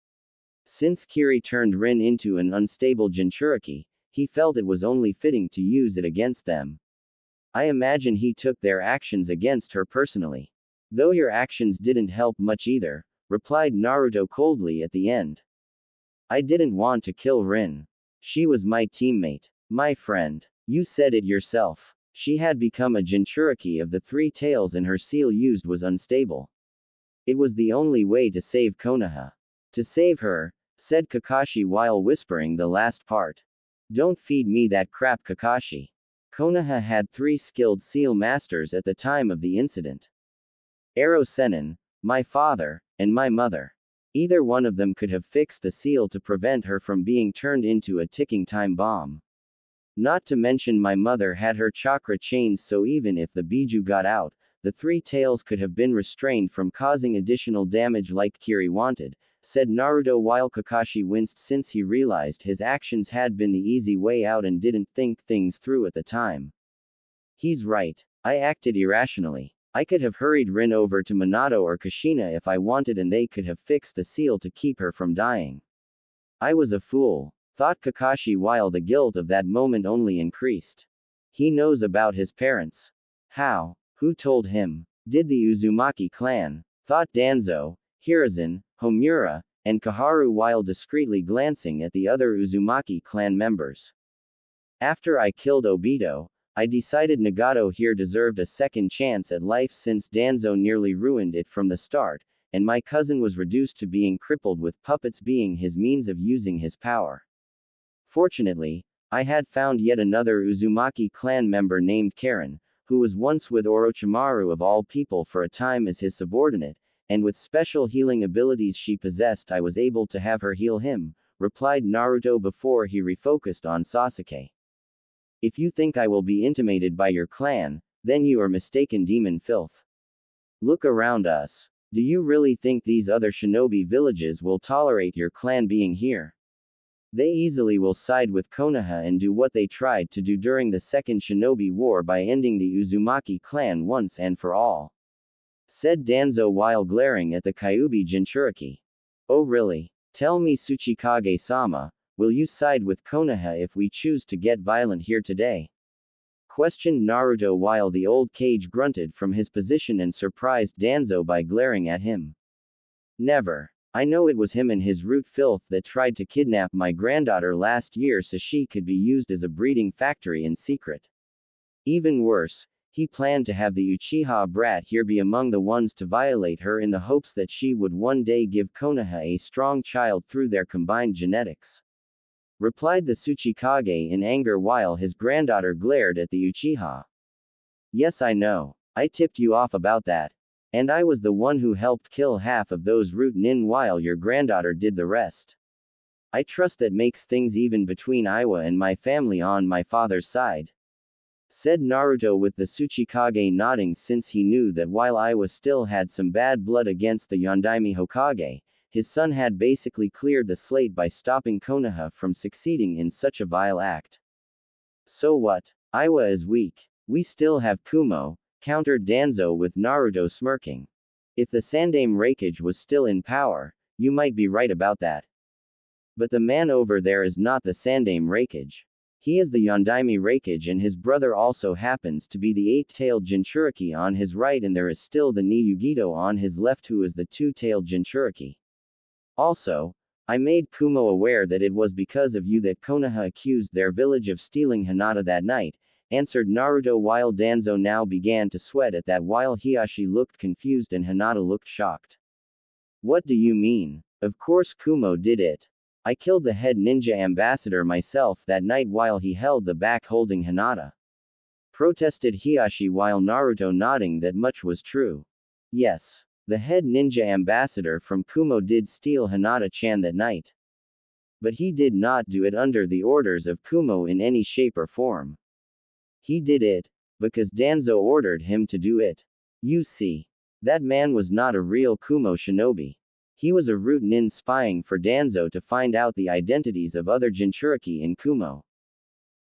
Since Kiri turned Rin into an unstable Jinchuriki, he felt it was only fitting to use it against them. I imagine he took their actions against her personally. Though your actions didn't help much either, replied Naruto coldly at the end. I didn't want to kill Rin. She was my teammate. My friend. You said it yourself. She had become a Jinchuriki of the three tails and her seal used was unstable. It was the only way to save Konoha. To save her, said Kakashi while whispering the last part. Don't feed me that crap, Kakashi. Konoha had 3 skilled seal masters at the time of the incident. Ero Sennin, my father, and my mother. Either one of them could have fixed the seal to prevent her from being turned into a ticking time bomb. Not to mention my mother had her chakra chains, so even if the Biju got out, the 3 tails could have been restrained from causing additional damage like Kiri wanted, said Naruto while Kakashi winced since he realized his actions had been the easy way out and didn't think things through at the time. He's right. I acted irrationally. I could have hurried Rin over to Minato or Kushina if I wanted and they could have fixed the seal to keep her from dying. I was a fool, thought Kakashi while the guilt of that moment only increased. He knows about his parents. How? Who told him? Did the Uzumaki clan? Thought Danzo, Hiruzen, Homura, and Koharu while discreetly glancing at the other Uzumaki clan members. After I killed Obito, I decided Nagato here deserved a second chance at life since Danzo nearly ruined it from the start, and my cousin was reduced to being crippled with puppets being his means of using his power. Fortunately, I had found yet another Uzumaki clan member named Karen, who was once with Orochimaru of all people for a time as his subordinate, and with special healing abilities she possessed I was able to have her heal him, replied Naruto before he refocused on Sasuke. If you think I will be intimidated by your clan, then you are mistaken, demon filth. Look around us. Do you really think these other shinobi villages will tolerate your clan being here? They easily will side with Konoha and do what they tried to do during the Second Shinobi War by ending the Uzumaki clan once and for all, said Danzo while glaring at the Kyuubi Jinchuriki. Oh really? Tell me, Tsuchikage-sama, will you side with Konoha if we choose to get violent here today? Questioned Naruto while the old Kage grunted from his position and surprised Danzo by glaring at him. Never. I know it was him and his root filth that tried to kidnap my granddaughter last year so she could be used as a breeding factory in secret. Even worse, he planned to have the Uchiha brat here be among the ones to violate her in the hopes that she would one day give Konoha a strong child through their combined genetics. Replied the Tsuchikage in anger while his granddaughter glared at the Uchiha. Yes, I know. I tipped you off about that. And I was the one who helped kill half of those root nin while your granddaughter did the rest. I trust that makes things even between Iwa and my family on my father's side, said Naruto with the Tsuchikage nodding since he knew that while Iwa still had some bad blood against the Yondaime Hokage, his son had basically cleared the slate by stopping Konoha from succeeding in such a vile act. So what? Iwa is weak. We still have Kumo, countered Danzo with Naruto smirking. If the Sandaime Raikage was still in power, you might be right about that. But the man over there is not the Sandaime Raikage. He is the Yondaime Raikage and his brother also happens to be the 8-tailed Jinchuriki on his right and there is still the Niyugido on his left who is the 2-tailed Jinchuriki. Also, I made Kumo aware that it was because of you that Konoha accused their village of stealing Hinata that night, answered Naruto while Danzo now began to sweat at that while Hiashi looked confused and Hinata looked shocked. What do you mean? Of course Kumo did it. I killed the head ninja ambassador myself that night while he held the back holding Hinata, protested Hiashi while Naruto nodding that much was true. Yes. The head ninja ambassador from Kumo did steal Hinata-chan that night. But he did not do it under the orders of Kumo in any shape or form. He did it because Danzo ordered him to do it. You see. That man was not a real Kumo shinobi. He was a root nin spying for Danzo to find out the identities of other Jinchuriki in Kumo.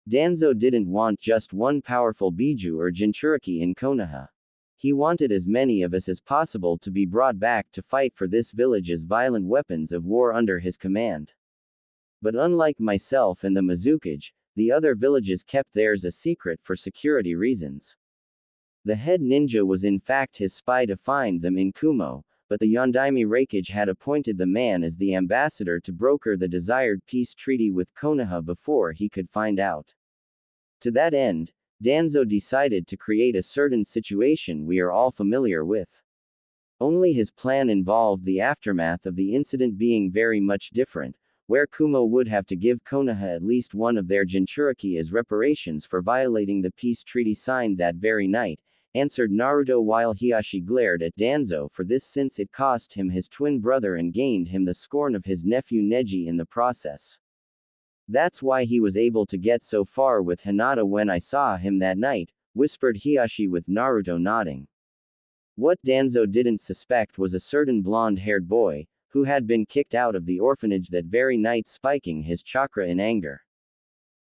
Danzo didn't want just one powerful Biju or Jinchuriki in Konoha. He wanted as many of us as possible to be brought back to fight for this village as violent weapons of war under his command. But unlike myself and the Mizukage, the other villages kept theirs a secret for security reasons. The head ninja was in fact his spy to find them in Kumo, but the Yondaime Raikage had appointed the man as the ambassador to broker the desired peace treaty with Konoha before he could find out. To that end, Danzo decided to create a certain situation we are all familiar with. Only his plan involved the aftermath of the incident being very much different, where Kumo would have to give Konoha at least one of their Jinchuriki as reparations for violating the peace treaty signed that very night, answered Naruto while Hiashi glared at Danzo for this since it cost him his twin brother and gained him the scorn of his nephew Neji in the process. That's why he was able to get so far with Hinata when I saw him that night, whispered Hiashi with Naruto nodding. What Danzo didn't suspect was a certain blonde-haired boy, who had been kicked out of the orphanage that very night spiking his chakra in anger.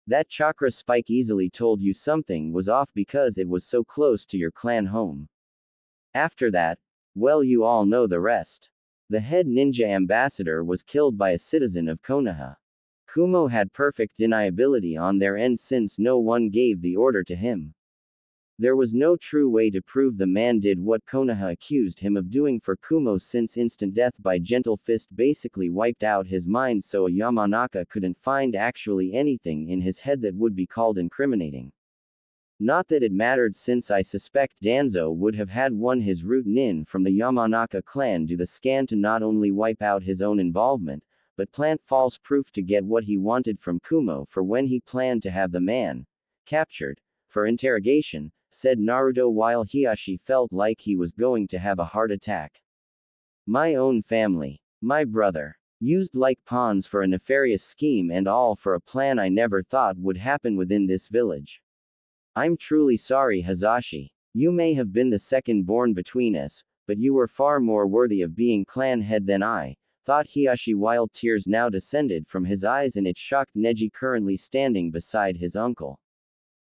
That chakra spike easily told you something was off because it was so close to your clan home. After that, well, you all know the rest. The head ninja ambassador was killed by a citizen of Konoha. Kumo had perfect deniability on their end since no one gave the order to him. There was no true way to prove the man did what Konoha accused him of doing for Kumo since instant death by gentle fist basically wiped out his mind, so a Yamanaka couldn't find actually anything in his head that would be called incriminating. Not that it mattered since I suspect Danzo would have had his root nin from the Yamanaka clan do the scan to not only wipe out his own involvement, but plant false proof to get what he wanted from Kumo for when he planned to have the man captured for interrogation, said Naruto while Hiashi felt like he was going to have a heart attack. My own family, my brother, used like pawns for a nefarious scheme and all for a plan I never thought would happen within this village. I'm truly sorry, Hazashi. You may have been the second born between us, but you were far more worthy of being clan head than I, thought Hiashi while tears now descended from his eyes, and it shocked Neji currently standing beside his uncle.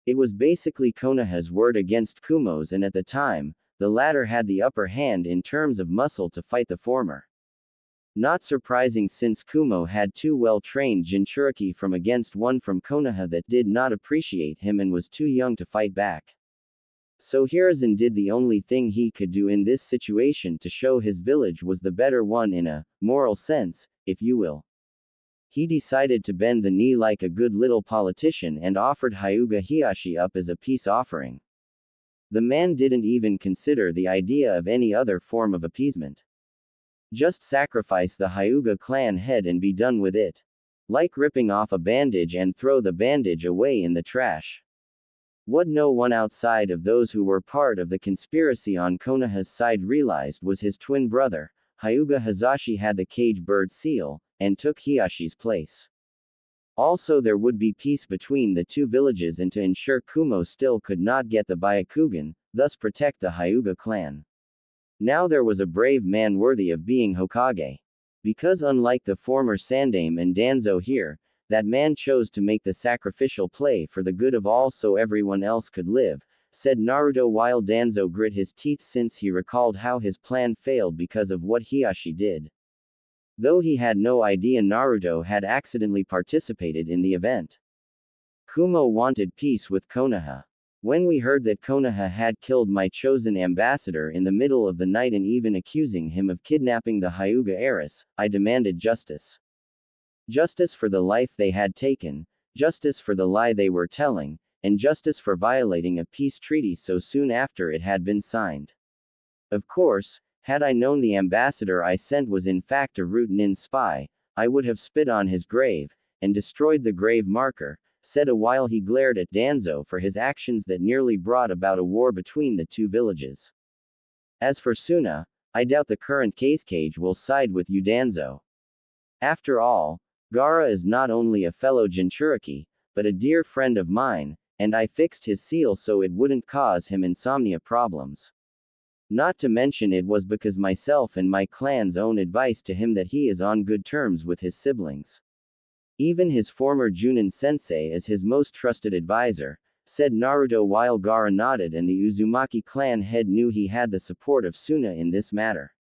It was basically Konoha's word against Kumo's, and at the time, the latter had the upper hand in terms of muscle to fight the former. Not surprising since Kumo had two well-trained Jinchuriki from against one from Konoha that did not appreciate him and was too young to fight back. So Hiruzen did the only thing he could do in this situation to show his village was the better one in a moral sense, if you will. He decided to bend the knee like a good little politician and offered Hyuga Hiashi up as a peace offering. The man didn't even consider the idea of any other form of appeasement. Just sacrifice the Hyuga clan head and be done with it. Like ripping off a bandage and throw the bandage away in the trash. What no one outside of those who were part of the conspiracy on Konoha's side realized was his twin brother, Hyuga Hazashi, had the cage bird seal, and took Hiashi's place. Also, there would be peace between the two villages, and to ensure Kumo still could not get the Byakugan, thus protect the Hyuga clan. Now there was a brave man worthy of being Hokage. Because unlike the former Sandaime and Danzo here, that man chose to make the sacrificial play for the good of all so everyone else could live, said Naruto while Danzo grit his teeth since he recalled how his plan failed because of what Hiashi did. Though he had no idea Naruto had accidentally participated in the event. Kumo wanted peace with Konoha. When we heard that Konoha had killed my chosen ambassador in the middle of the night and even accusing him of kidnapping the Hyuga heiress, I demanded justice. Justice for the life they had taken, justice for the lie they were telling, and justice for violating a peace treaty so soon after it had been signed. Of course, had I known the ambassador I sent was in fact a root nin spy, I would have spit on his grave, and destroyed the grave marker, said a while he glared at Danzo for his actions that nearly brought about a war between the two villages. As for Suna, I doubt the current cage will side with you, Danzo. After all, Gaara is not only a fellow Jinchuriki, but a dear friend of mine, and I fixed his seal so it wouldn't cause him insomnia problems. Not to mention it was because myself and my clan's own advice to him that he is on good terms with his siblings. Even his former Junin sensei is his most trusted advisor, said Naruto while Gaara nodded, and the Uzumaki clan head knew he had the support of Suna in this matter.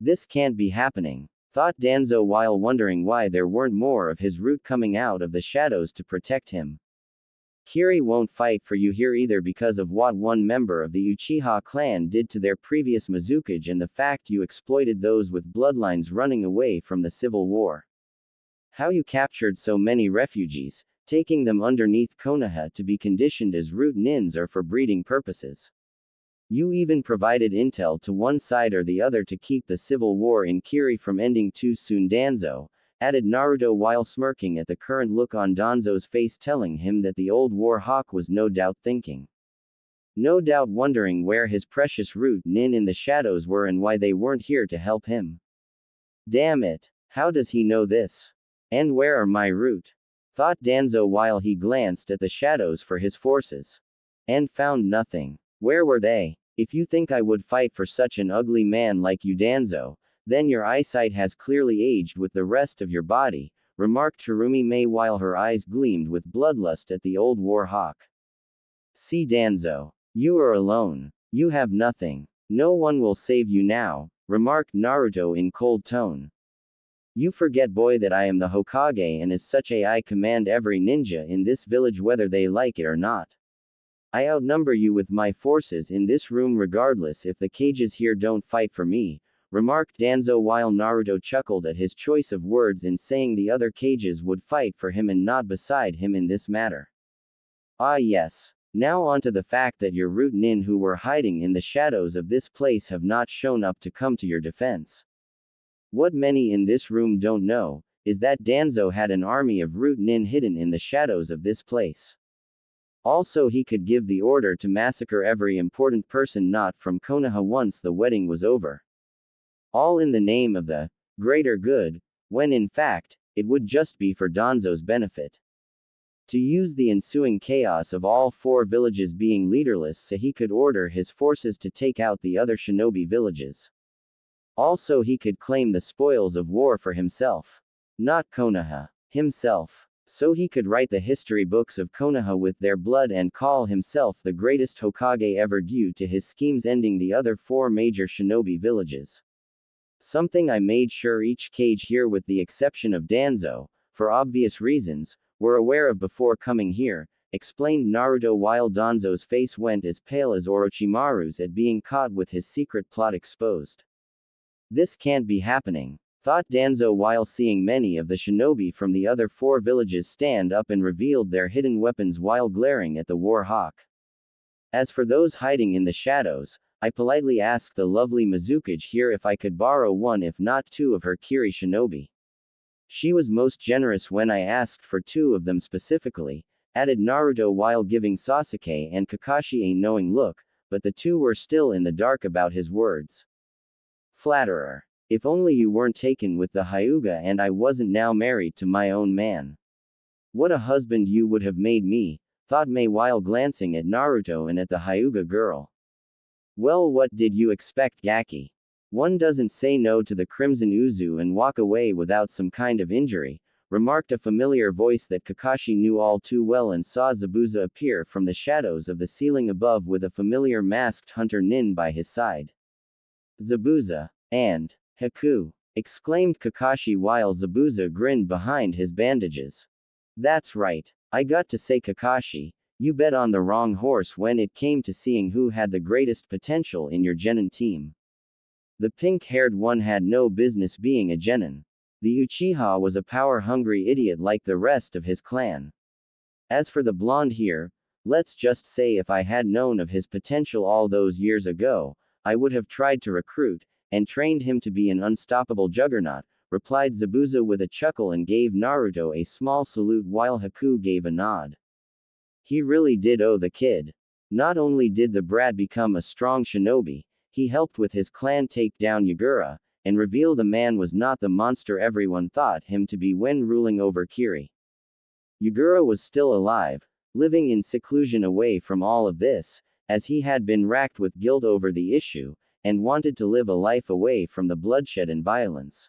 This can't be happening, thought Danzo while wondering why there weren't more of his root coming out of the shadows to protect him. Kiri won't fight for you here either because of what one member of the Uchiha clan did to their previous Mizukage and the fact you exploited those with bloodlines running away from the civil war. How you captured so many refugees, taking them underneath Konoha to be conditioned as root nins or for breeding purposes. You even provided intel to one side or the other to keep the civil war in Kiri from ending too soon. Danzo, added Naruto while smirking at the current look on Danzo's face, telling him that the old war hawk was no doubt thinking. No doubt wondering where his precious root nin in the shadows were and why they weren't here to help him. Damn it, how does he know this? And where are my root? Thought Danzo while he glanced at the shadows for his forces. And found nothing. Where were they? If you think I would fight for such an ugly man like you, Danzo, then your eyesight has clearly aged with the rest of your body, remarked Harumi May while her eyes gleamed with bloodlust at the old war hawk. See, Danzo, you are alone. You have nothing. No one will save you now, remarked Naruto in cold tone. You forget, boy, that I am the Hokage, and as such I command every ninja in this village whether they like it or not. I outnumber you with my forces in this room regardless if the cages here don't fight for me, remarked Danzo while Naruto chuckled at his choice of words in saying the other cages would fight for him and not beside him in this matter. Ah yes. Now on to the fact that your root nin who were hiding in the shadows of this place have not shown up to come to your defense. What many in this room don't know, is that Danzo had an army of root nin hidden in the shadows of this place. Also he could give the order to massacre every important person not from Konoha once the wedding was over. All in the name of the greater good, when in fact, it would just be for Danzo's benefit. To use the ensuing chaos of all four villages being leaderless so he could order his forces to take out the other shinobi villages. Also he could claim the spoils of war for himself. Not Konoha. Himself. So he could write the history books of Konoha with their blood and call himself the greatest Hokage ever due to his schemes ending the other four major shinobi villages. Something I made sure each cage here with the exception of Danzo, for obvious reasons, were aware of before coming here, explained Naruto while Danzo's face went as pale as Orochimaru's at being caught with his secret plot exposed. This can't be happening, thought Danzo while seeing many of the shinobi from the other four villages stand up and revealed their hidden weapons while glaring at the war hawk. As for those hiding in the shadows, I politely asked the lovely Mizukage here if I could borrow one if not two of her Kiri shinobi. She was most generous when I asked for two of them specifically, added Naruto while giving Sasuke and Kakashi a knowing look, but the two were still in the dark about his words. Flatterer. If only you weren't taken with the Hyuga and I wasn't now married to my own man. What a husband you would have made me, thought May while glancing at Naruto and at the Hyuga girl. Well, what did you expect, Gaki? One doesn't say no to the Crimson Uzu and walk away without some kind of injury, remarked a familiar voice that Kakashi knew all too well and saw Zabuza appear from the shadows of the ceiling above with a familiar masked hunter nin by his side. Zabuza. And Haku! Exclaimed Kakashi while Zabuza grinned behind his bandages. That's right. I got to say, Kakashi, you bet on the wrong horse when it came to seeing who had the greatest potential in your genin team. The pink-haired one had no business being a genin. The Uchiha was a power-hungry idiot like the rest of his clan. As for the blonde here, let's just say if I had known of his potential all those years ago, I would have tried to recruit, and trained him to be an unstoppable juggernaut, replied Zabuza with a chuckle and gave Naruto a small salute while Haku gave a nod. He really did owe the kid. Not only did the brat become a strong shinobi, he helped with his clan take down Yagura, and reveal the man was not the monster everyone thought him to be when ruling over Kiri. Yagura was still alive, living in seclusion away from all of this, as he had been racked with guilt over the issue, and wanted to live a life away from the bloodshed and violence.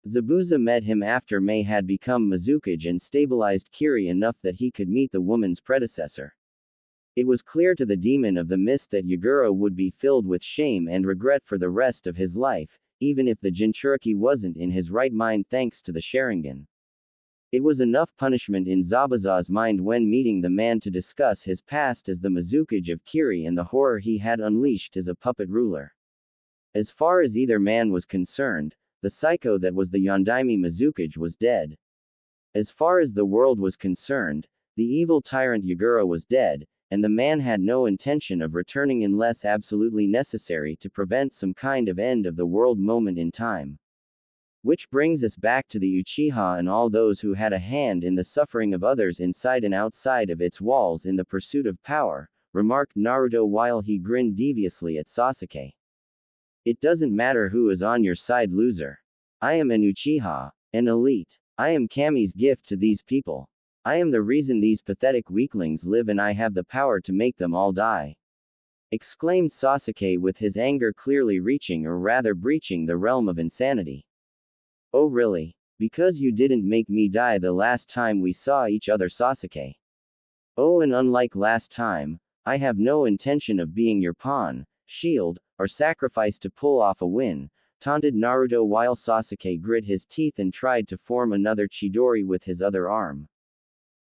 Zabuza met him after May had become Mizukage and stabilized Kiri enough that he could meet the woman's predecessor. It was clear to the demon of the mist that Yagura would be filled with shame and regret for the rest of his life, even if the Jinchuriki wasn't in his right mind thanks to the Sharingan. It was enough punishment in Zabuza's mind when meeting the man to discuss his past as the Mizukage of Kiri and the horror he had unleashed as a puppet ruler. As far as either man was concerned, the psycho that was the Yondaime Mizukage was dead. As far as the world was concerned, the evil tyrant Yagura was dead, and the man had no intention of returning unless absolutely necessary to prevent some kind of end of the world moment in time. Which brings us back to the Uchiha and all those who had a hand in the suffering of others inside and outside of its walls in the pursuit of power, remarked Naruto while he grinned deviously at Sasuke. It doesn't matter who is on your side, loser. I am an Uchiha, an elite. I am Kami's gift to these people. I am the reason these pathetic weaklings live and I have the power to make them all die. Exclaimed Sasuke with his anger clearly reaching or rather breaching the realm of insanity. Oh really? Because you didn't make me die the last time we saw each other, Sasuke. Oh, and unlike last time, I have no intention of being your pawn, shield, or sacrifice to pull off a win, taunted Naruto while Sasuke grit his teeth and tried to form another Chidori with his other arm.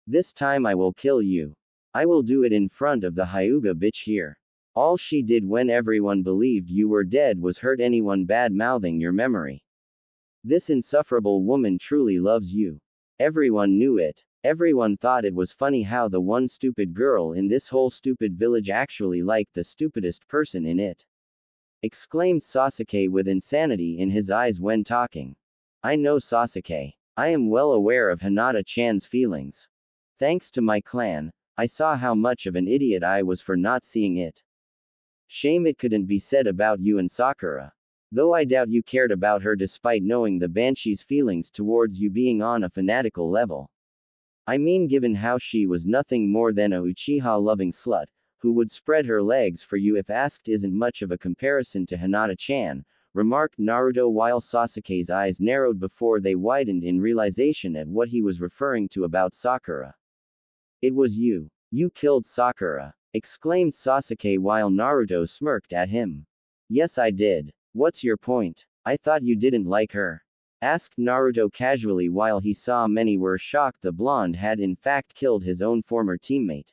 This time I will kill you. I will do it in front of the Hyuga bitch here. All she did when everyone believed you were dead was hurt anyone bad-mouthing your memory. This insufferable woman truly loves you. Everyone knew it. Everyone thought it was funny how the one stupid girl in this whole stupid village actually liked the stupidest person in it. Exclaimed Sasuke with insanity in his eyes when talking. I know, Sasuke. I am well aware of Hinata-chan's feelings. Thanks to my clan, I saw how much of an idiot I was for not seeing it. Shame it couldn't be said about you and Sakura. Though I doubt you cared about her despite knowing the Banshee's feelings towards you being on a fanatical level. I mean, given how she was nothing more than a Uchiha-loving slut, who would spread her legs for you if asked, isn't much of a comparison to Hinata-chan, remarked Naruto while Sasuke's eyes narrowed before they widened in realization at what he was referring to about Sakura. It was you. You killed Sakura, exclaimed Sasuke while Naruto smirked at him. Yes, I did. What's your point? I thought you didn't like her. Asked Naruto casually while he saw many were shocked the blonde had in fact killed his own former teammate.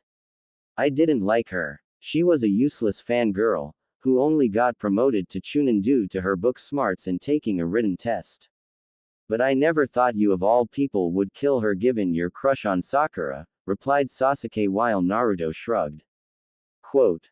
I didn't like her. She was a useless fangirl, who only got promoted to Chunin due to her book smarts and taking a written test. But I never thought you of all people would kill her given your crush on Sakura, replied Sasuke while Naruto shrugged. Quote,